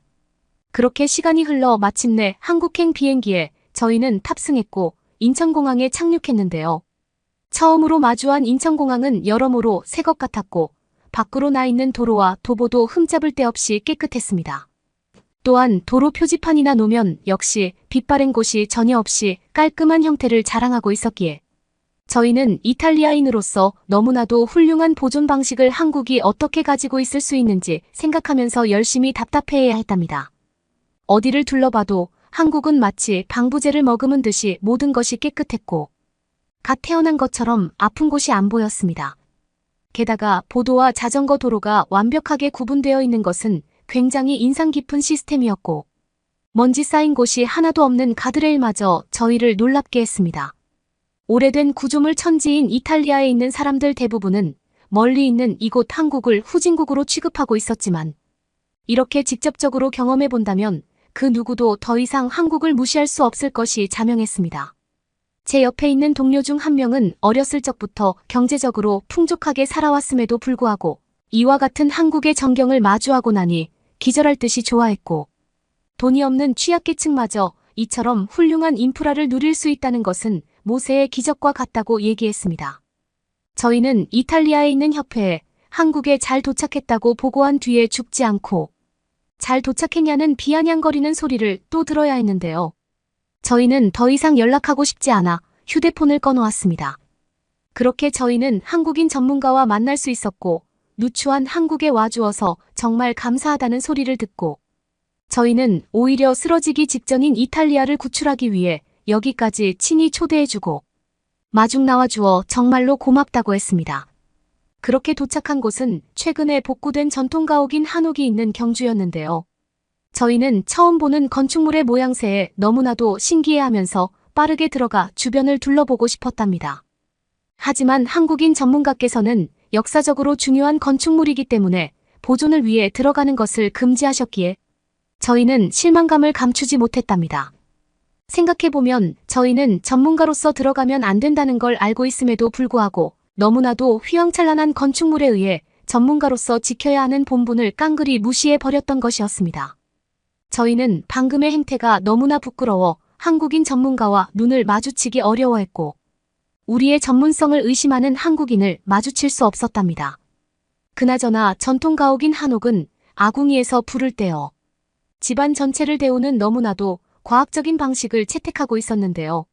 그렇게 시간이 흘러 마침내 한국행 비행기에 저희는 탑승했고 인천공항에 착륙했는데요. 처음으로 마주한 인천공항은 여러모로 새 것 같았고, 밖으로 나 있는 도로와 도보도 흠잡을 데 없이 깨끗했습니다. 또한 도로 표지판이나 노면 역시 빛바랜 곳이 전혀 없이 깔끔한 형태를 자랑하고 있었기에 저희는 이탈리아인으로서 너무나도 훌륭한 보존 방식을 한국이 어떻게 가지고 있을 수 있는지 생각하면서 열심히 답답해해야 했답니다. 어디를 둘러봐도 한국은 마치 방부제를 머금은 듯이 모든 것이 깨끗했고 갓 태어난 것처럼 아픈 곳이 안 보였습니다. 게다가 보도와 자전거 도로가 완벽하게 구분되어 있는 것은 굉장히 인상 깊은 시스템이었고, 먼지 쌓인 곳이 하나도 없는 가드레일마저 저희를 놀랍게 했습니다. 오래된 구조물 천지인 이탈리아에 있는 사람들 대부분은 멀리 있는 이곳 한국을 후진국으로 취급하고 있었지만, 이렇게 직접적으로 경험해 본다면 그 누구도 더 이상 한국을 무시할 수 없을 것이 자명했습니다. 제 옆에 있는 동료 중 한 명은 어렸을 적부터 경제적으로 풍족하게 살아왔음에도 불구하고 이와 같은 한국의 전경을 마주하고 나니 기절할 듯이 좋아했고, 돈이 없는 취약계층마저 이처럼 훌륭한 인프라를 누릴 수 있다는 것은 모세의 기적과 같다고 얘기했습니다. 저희는 이탈리아에 있는 협회에 한국에 잘 도착했다고 보고한 뒤에 죽지 않고 잘 도착했냐는 비아냥거리는 소리를 또 들어야 했는데요. 저희는 더 이상 연락하고 싶지 않아 휴대폰을 꺼놓았습니다. 그렇게 저희는 한국인 전문가와 만날 수 있었고, 누추한 한국에 와주어서 정말 감사하다는 소리를 듣고, 저희는 오히려 쓰러지기 직전인 이탈리아를 구출하기 위해 여기까지 친히 초대해주고 마중 나와주어 정말로 고맙다고 했습니다. 그렇게 도착한 곳은 최근에 복구된 전통가옥인 한옥이 있는 경주였는데요. 저희는 처음 보는 건축물의 모양새에 너무나도 신기해하면서 빠르게 들어가 주변을 둘러보고 싶었답니다. 하지만 한국인 전문가께서는 역사적으로 중요한 건축물이기 때문에 보존을 위해 들어가는 것을 금지하셨기에 저희는 실망감을 감추지 못했답니다. 생각해보면 저희는 전문가로서 들어가면 안 된다는 걸 알고 있음에도 불구하고 너무나도 휘황찬란한 건축물에 의해 전문가로서 지켜야 하는 본분을 깡그리 무시해버렸던 것이었습니다. 저희는 방금의 행태가 너무나 부끄러워 한국인 전문가와 눈을 마주치기 어려워했고 우리의 전문성을 의심하는 한국인을 마주칠 수 없었답니다. 그나저나 전통가옥인 한옥은 아궁이에서 불을 떼어 집안 전체를 데우는 너무나도 과학적인 방식을 채택하고 있었는데요.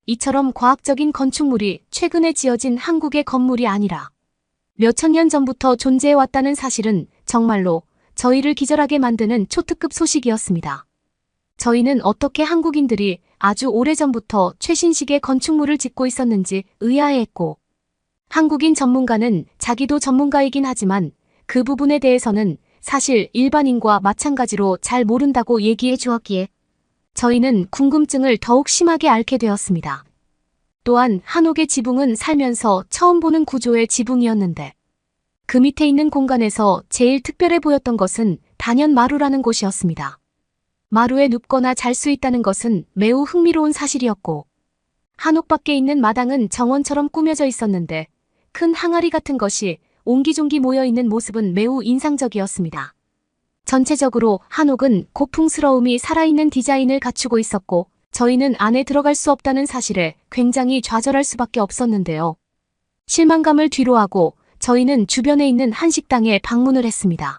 이처럼 과학적인 건축물이 최근에 지어진 한국의 건물이 아니라 몇천 년 전부터 존재해왔다는 사실은 정말로 저희를 기절하게 만드는 초특급 소식이었습니다. 저희는 어떻게 한국인들이 아주 오래전부터 최신식의 건축물을 짓고 있었는지 의아해했고 한국인 전문가는 자기도 전문가이긴 하지만 그 부분에 대해서는 사실 일반인과 마찬가지로 잘 모른다고 얘기해 주었기에 저희는 궁금증을 더욱 심하게 앓게 되었습니다. 또한 한옥의 지붕은 살면서 처음 보는 구조의 지붕이었는데 그 밑에 있는 공간에서 제일 특별해 보였던 것은 단연 마루라는 곳이었습니다. 마루에 눕거나 잘 수 있다는 것은 매우 흥미로운 사실이었고 한옥 밖에 있는 마당은 정원처럼 꾸며져 있었는데 큰 항아리 같은 것이 옹기종기 모여있는 모습은 매우 인상적이었습니다. 전체적으로 한옥은 고풍스러움이 살아있는 디자인을 갖추고 있었고 저희는 안에 들어갈 수 없다는 사실에 굉장히 좌절할 수밖에 없었는데요. 실망감을 뒤로하고 저희는 주변에 있는 한식당에 방문을 했습니다.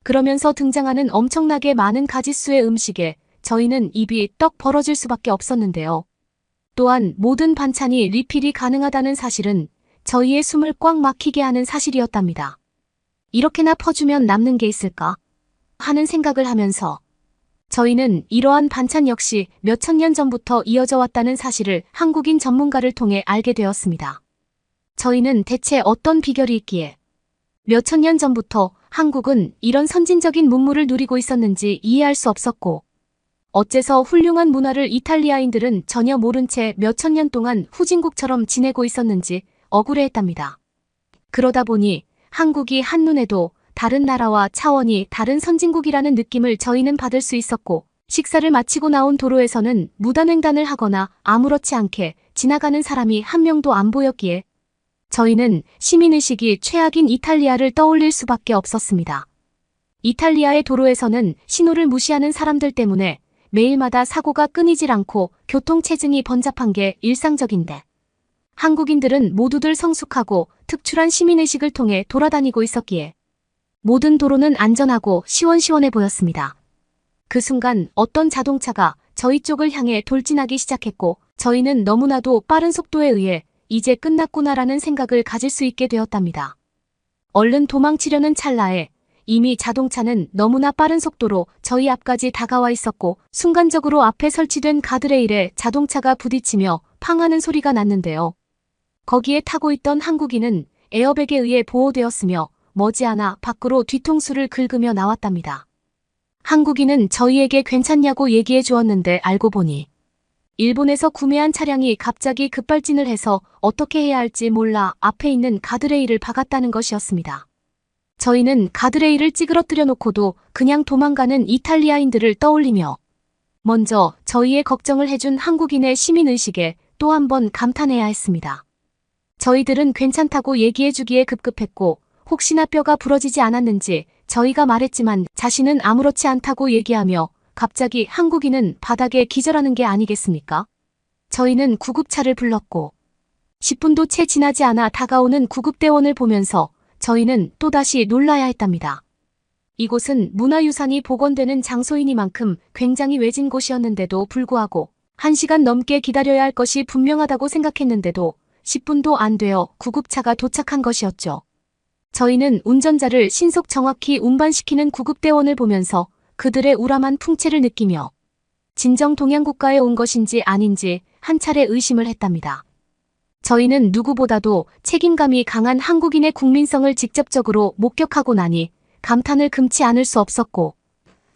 그러면서 등장하는 엄청나게 많은 가짓수의 음식에 저희는 입이 떡 벌어질 수밖에 없었는데요. 또한 모든 반찬이 리필이 가능하다는 사실은 저희의 숨을 꽉 막히게 하는 사실이었답니다. 이렇게나 퍼주면 남는 게 있을까? 하는 생각을 하면서 저희는 이러한 반찬 역시 몇천 년 전부터 이어져 왔다는 사실을 한국인 전문가를 통해 알게 되었습니다. 저희는 대체 어떤 비결이 있기에 몇천 년 전부터 한국은 이런 선진적인 문물을 누리고 있었는지 이해할 수 없었고 어째서 훌륭한 문화를 이탈리아인들은 전혀 모른 채 몇천 년 동안 후진국처럼 지내고 있었는지 억울해했답니다. 그러다 보니 한국이 한눈에도 다른 나라와 차원이 다른 선진국이라는 느낌을 저희는 받을 수 있었고 식사를 마치고 나온 도로에서는 무단횡단을 하거나 아무렇지 않게 지나가는 사람이 한 명도 안 보였기에 저희는 시민의식이 최악인 이탈리아를 떠올릴 수밖에 없었습니다. 이탈리아의 도로에서는 신호를 무시하는 사람들 때문에 매일마다 사고가 끊이질 않고 교통체증이 번잡한 게 일상적인데 한국인들은 모두들 성숙하고 특출한 시민의식을 통해 돌아다니고 있었기에 모든 도로는 안전하고 시원시원해 보였습니다. 그 순간 어떤 자동차가 저희 쪽을 향해 돌진하기 시작했고 저희는 너무나도 빠른 속도에 의해 이제 끝났구나라는 생각을 가질 수 있게 되었답니다. 얼른 도망치려는 찰나에 이미 자동차는 너무나 빠른 속도로 저희 앞까지 다가와 있었고 순간적으로 앞에 설치된 가드레일에 자동차가 부딪히며 팡하는 소리가 났는데요. 거기에 타고 있던 한국인은 에어백에 의해 보호되었으며 머지않아 밖으로 뒤통수를 긁으며 나왔답니다. 한국인은 저희에게 괜찮냐고 얘기해 주었는데 알고 보니 일본에서 구매한 차량이 갑자기 급발진을 해서 어떻게 해야 할지 몰라 앞에 있는 가드레일을 박았다는 것이었습니다. 저희는 가드레일을 찌그러뜨려 놓고도 그냥 도망가는 이탈리아인들을 떠올리며 먼저 저희의 걱정을 해준 한국인의 시민의식에 또 한 번 감탄해야 했습니다. 저희들은 괜찮다고 얘기해주기에 급급했고 혹시나 뼈가 부러지지 않았는지 저희가 말했지만 자신은 아무렇지 않다고 얘기하며 갑자기 한국인은 바닥에 기절하는 게 아니겠습니까? 저희는 구급차를 불렀고 10분도 채 지나지 않아 다가오는 구급대원을 보면서 저희는 또다시 놀라야 했답니다. 이곳은 문화유산이 복원되는 장소이니만큼 굉장히 외진 곳이었는데도 불구하고 1시간 넘게 기다려야 할 것이 분명하다고 생각했는데도 10분도 안 되어 구급차가 도착한 것이었죠. 저희는 운전자를 신속 정확히 운반시키는 구급대원을 보면서 그들의 우람한 풍채를 느끼며 진정 동양국가에 온 것인지 아닌지 한 차례 의심을 했답니다. 저희는 누구보다도 책임감이 강한 한국인의 국민성을 직접적으로 목격하고 나니 감탄을 금치 않을 수 없었고,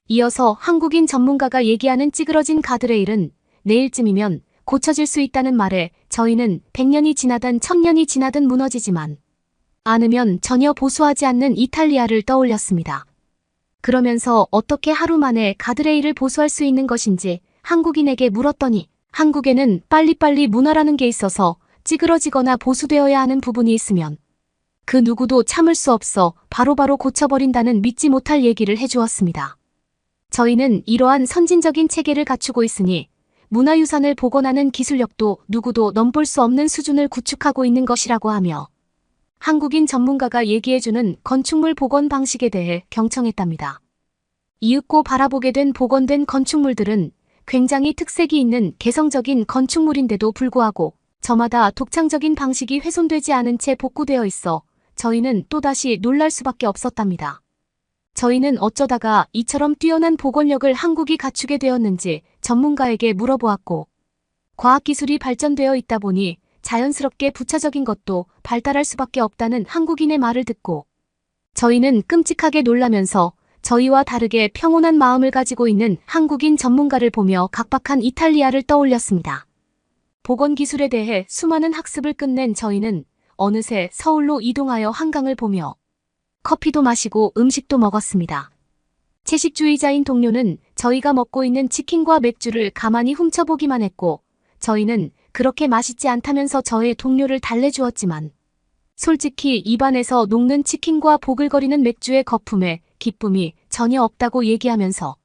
이어서 한국인 전문가가 얘기하는 찌그러진 가드레일은 내일쯤이면 고쳐질 수 있다는 말에 저희는 100년이 지나든 1000년이 지나든 무너지지만 않으면 전혀 보수하지 않는 이탈리아를 떠올렸습니다. 그러면서 어떻게 하루 만에 가드레일을 보수할 수 있는 것인지 한국인에게 물었더니, 한국에는 빨리빨리 문화라는 게 있어서 찌그러지거나 보수되어야 하는 부분이 있으면 그 누구도 참을 수 없어 바로바로 고쳐버린다는 믿지 못할 얘기를 해주었습니다. 저희는 이러한 선진적인 체계를 갖추고 있으니 문화유산을 복원하는 기술력도 누구도 넘볼 수 없는 수준을 구축하고 있는 것이라고 하며 한국인 전문가가 얘기해주는 건축물 복원 방식에 대해 경청했답니다. 이윽고 바라보게 된 복원된 건축물들은 굉장히 특색이 있는 개성적인 건축물인데도 불구하고 저마다 독창적인 방식이 훼손되지 않은 채 복구되어 있어 저희는 또다시 놀랄 수밖에 없었답니다. 저희는 어쩌다가 이처럼 뛰어난 복원력을 한국이 갖추게 되었는지 전문가에게 물어보았고, 과학기술이 발전되어 있다 보니 자연스럽게 부차적인 것도 발달할 수밖에 없다는 한국인의 말을 듣고 저희는 끔찍하게 놀라면서 저희와 다르게 평온한 마음을 가지고 있는 한국인 전문가를 보며 각박한 이탈리아를 떠올렸습니다. 복원 기술에 대해 수많은 학습을 끝낸 저희는 어느새 서울로 이동하여 한강을 보며 커피도 마시고 음식도 먹었습니다. 채식주의자인 동료는 저희가 먹고 있는 치킨과 맥주를 가만히 훔쳐보기만 했고, 저희는 그렇게 맛있지 않다면서 저의 동료를 달래주었지만 솔직히 입안에서 녹는 치킨과 보글거리는 맥주의 거품에 기쁨이 전혀 없다고 얘기하면서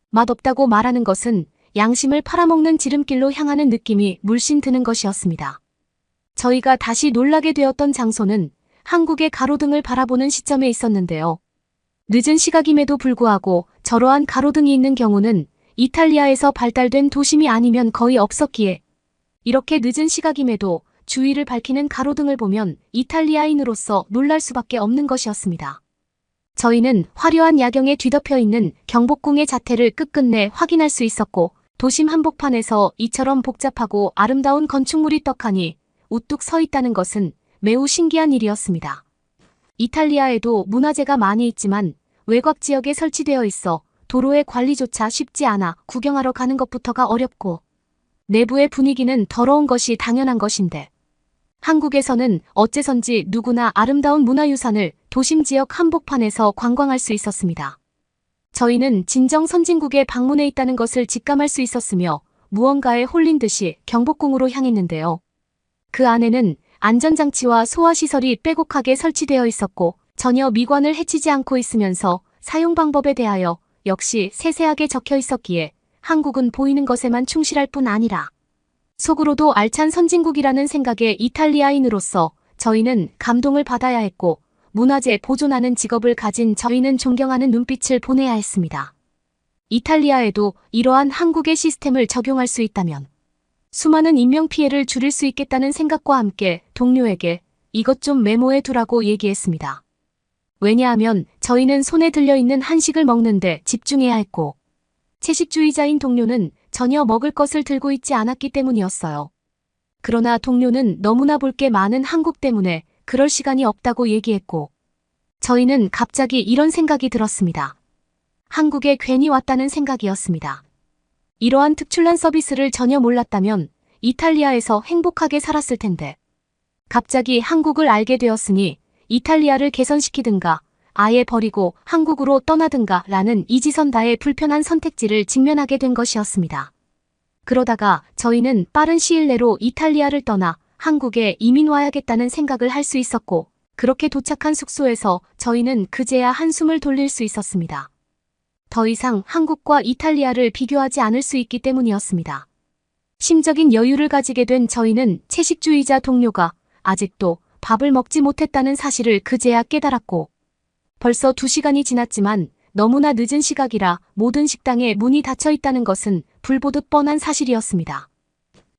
맛없다고 말하는 것은 양심을 팔아먹는 지름길로 향하는 느낌이 물씬 드는 것이었습니다. 저희가 다시 놀라게 되었던 장소는 한국의 가로등을 바라보는 시점에 있었는데요. 늦은 시각임에도 불구하고 저러한 가로등이 있는 경우는 이탈리아에서 발달된 도심이 아니면 거의 없었기에 이렇게 늦은 시각임에도 주위를 밝히는 가로등을 보면 이탈리아인으로서 놀랄 수밖에 없는 것이었습니다. 저희는 화려한 야경에 뒤덮여 있는 경복궁의 자태를 끝끝내 확인할 수 있었고, 도심 한복판에서 이처럼 복잡하고 아름다운 건축물이 떡하니 우뚝 서 있다는 것은 매우 신기한 일이었습니다. 이탈리아에도 문화재가 많이 있지만 외곽 지역에 설치되어 있어 도로의 관리조차 쉽지 않아 구경하러 가는 것부터가 어렵고 내부의 분위기는 더러운 것이 당연한 것인데, 한국에서는 어째선지 누구나 아름다운 문화유산을 도심 지역 한복판에서 관광할 수 있었습니다. 저희는 진정 선진국에 방문해 있다는 것을 직감할 수 있었으며 무언가에 홀린 듯이 경복궁으로 향했는데요. 그 안에는 안전장치와 소화시설이 빼곡하게 설치되어 있었고 전혀 미관을 해치지 않고 있으면서 사용 방법에 대하여 역시 세세하게 적혀 있었기에 한국은 보이는 것에만 충실할 뿐 아니라 속으로도 알찬 선진국이라는 생각에 이탈리아인으로서 저희는 감동을 받아야 했고, 문화재 보존하는 직업을 가진 저희는 존경하는 눈빛을 보내야 했습니다. 이탈리아에도 이러한 한국의 시스템을 적용할 수 있다면 수많은 인명피해를 줄일 수 있겠다는 생각과 함께 동료에게 이것 좀 메모해 두라고 얘기했습니다. 왜냐하면 저희는 손에 들려있는 한식을 먹는데 집중해야 했고, 채식주의자인 동료는 전혀 먹을 것을 들고 있지 않았기 때문이었어요. 그러나 동료는 너무나 볼 게 많은 한국 때문에 그럴 시간이 없다고 얘기했고, 저희는 갑자기 이런 생각이 들었습니다. 한국에 괜히 왔다는 생각이었습니다. 이러한 특출난 서비스를 전혀 몰랐다면 이탈리아에서 행복하게 살았을 텐데, 갑자기 한국을 알게 되었으니 이탈리아를 개선시키든가 아예 버리고 한국으로 떠나든가 라는 이지선다의 불편한 선택지를 직면하게 된 것이었습니다. 그러다가 저희는 빠른 시일 내로 이탈리아를 떠나 한국에 이민 와야겠다는 생각을 할 수 있었고, 그렇게 도착한 숙소에서 저희는 그제야 한숨을 돌릴 수 있었습니다. 더 이상 한국과 이탈리아를 비교하지 않을 수 있기 때문이었습니다. 심적인 여유를 가지게 된 저희는 채식주의자 동료가 아직도 밥을 먹지 못했다는 사실을 그제야 깨달았고, 벌써 2시간이 지났지만 너무나 늦은 시각이라 모든 식당에 문이 닫혀 있다는 것은 불보듯 뻔한 사실이었습니다.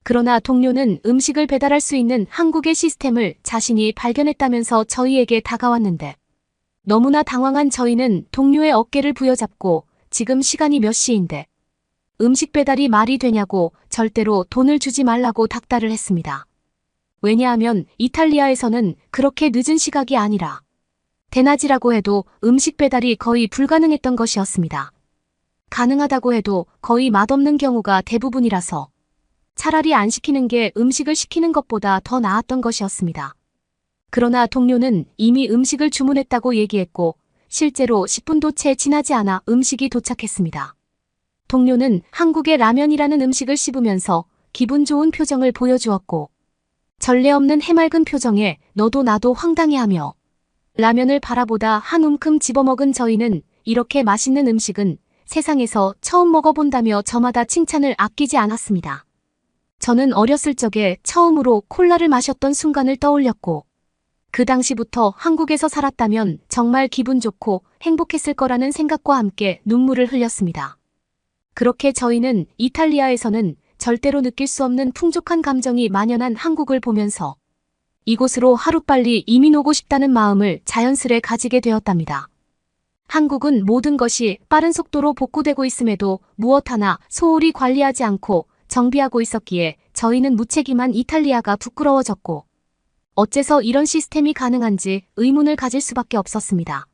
그러나 동료는 음식을 배달할 수 있는 한국의 시스템을 자신이 발견했다면서 저희에게 다가왔는데, 너무나 당황한 저희는 동료의 어깨를 부여잡고 지금 시간이 몇 시인데 음식 배달이 말이 되냐고 절대로 돈을 주지 말라고 닥달을 했습니다. 왜냐하면 이탈리아에서는 그렇게 늦은 시각이 아니라 대낮이라고 해도 음식 배달이 거의 불가능했던 것이었습니다. 가능하다고 해도 거의 맛없는 경우가 대부분이라서 차라리 안 시키는 게 음식을 시키는 것보다 더 나았던 것이었습니다. 그러나 동료는 이미 음식을 주문했다고 얘기했고 실제로 10분도 채 지나지 않아 음식이 도착했습니다. 동료는 한국의 라면이라는 음식을 씹으면서 기분 좋은 표정을 보여주었고 전례 없는 해맑은 표정에 너도 나도 황당해하며 라면을 바라보다 한 움큼 집어먹은 저희는 이렇게 맛있는 음식은 세상에서 처음 먹어본다며 저마다 칭찬을 아끼지 않았습니다. 저는 어렸을 적에 처음으로 콜라를 마셨던 순간을 떠올렸고 그 당시부터 한국에서 살았다면 정말 기분 좋고 행복했을 거라는 생각과 함께 눈물을 흘렸습니다. 그렇게 저희는 이탈리아에서는 절대로 느낄 수 없는 풍족한 감정이 만연한 한국을 보면서 이곳으로 하루빨리 이민 오고 싶다는 마음을 자연스레 가지게 되었답니다. 한국은 모든 것이 빠른 속도로 복구되고 있음에도 무엇 하나 소홀히 관리하지 않고 정비하고 있었기에 저희는 무책임한 이탈리아가 부끄러워졌고 어째서 이런 시스템이 가능한지 의문을 가질 수밖에 없었습니다.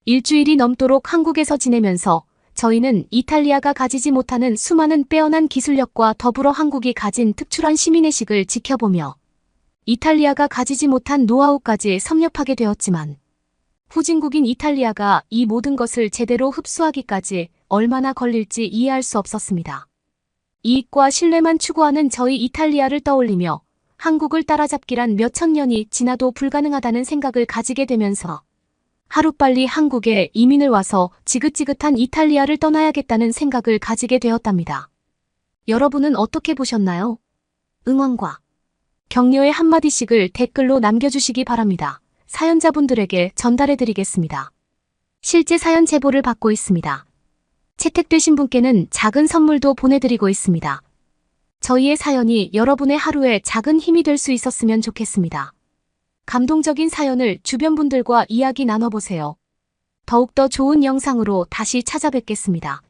일주일이 넘도록 한국에서 지내면서 저희는 이탈리아가 가지지 못하는 수많은 빼어난 기술력과 더불어 한국이 가진 특출한 시민의식을 지켜보며 이탈리아가 가지지 못한 노하우까지 섭렵하게 되었지만 후진국인 이탈리아가 이 모든 것을 제대로 흡수하기까지 얼마나 걸릴지 이해할 수 없었습니다. 이익과 신뢰만 추구하는 저희 이탈리아를 떠올리며 한국을 따라잡기란 몇천 년이 지나도 불가능하다는 생각을 가지게 되면서 하루빨리 한국에 이민을 와서 지긋지긋한 이탈리아를 떠나야겠다는 생각을 가지게 되었답니다. 여러분은 어떻게 보셨나요? 응원과 격려의 한마디씩을 댓글로 남겨주시기 바랍니다. 사연자분들에게 전달해드리겠습니다. 실제 사연 제보를 받고 있습니다. 채택되신 분께는 작은 선물도 보내드리고 있습니다. 저희의 사연이 여러분의 하루에 작은 힘이 될 수 있었으면 좋겠습니다. 감동적인 사연을 주변 분들과 이야기 나눠보세요. 더욱더 좋은 영상으로 다시 찾아뵙겠습니다.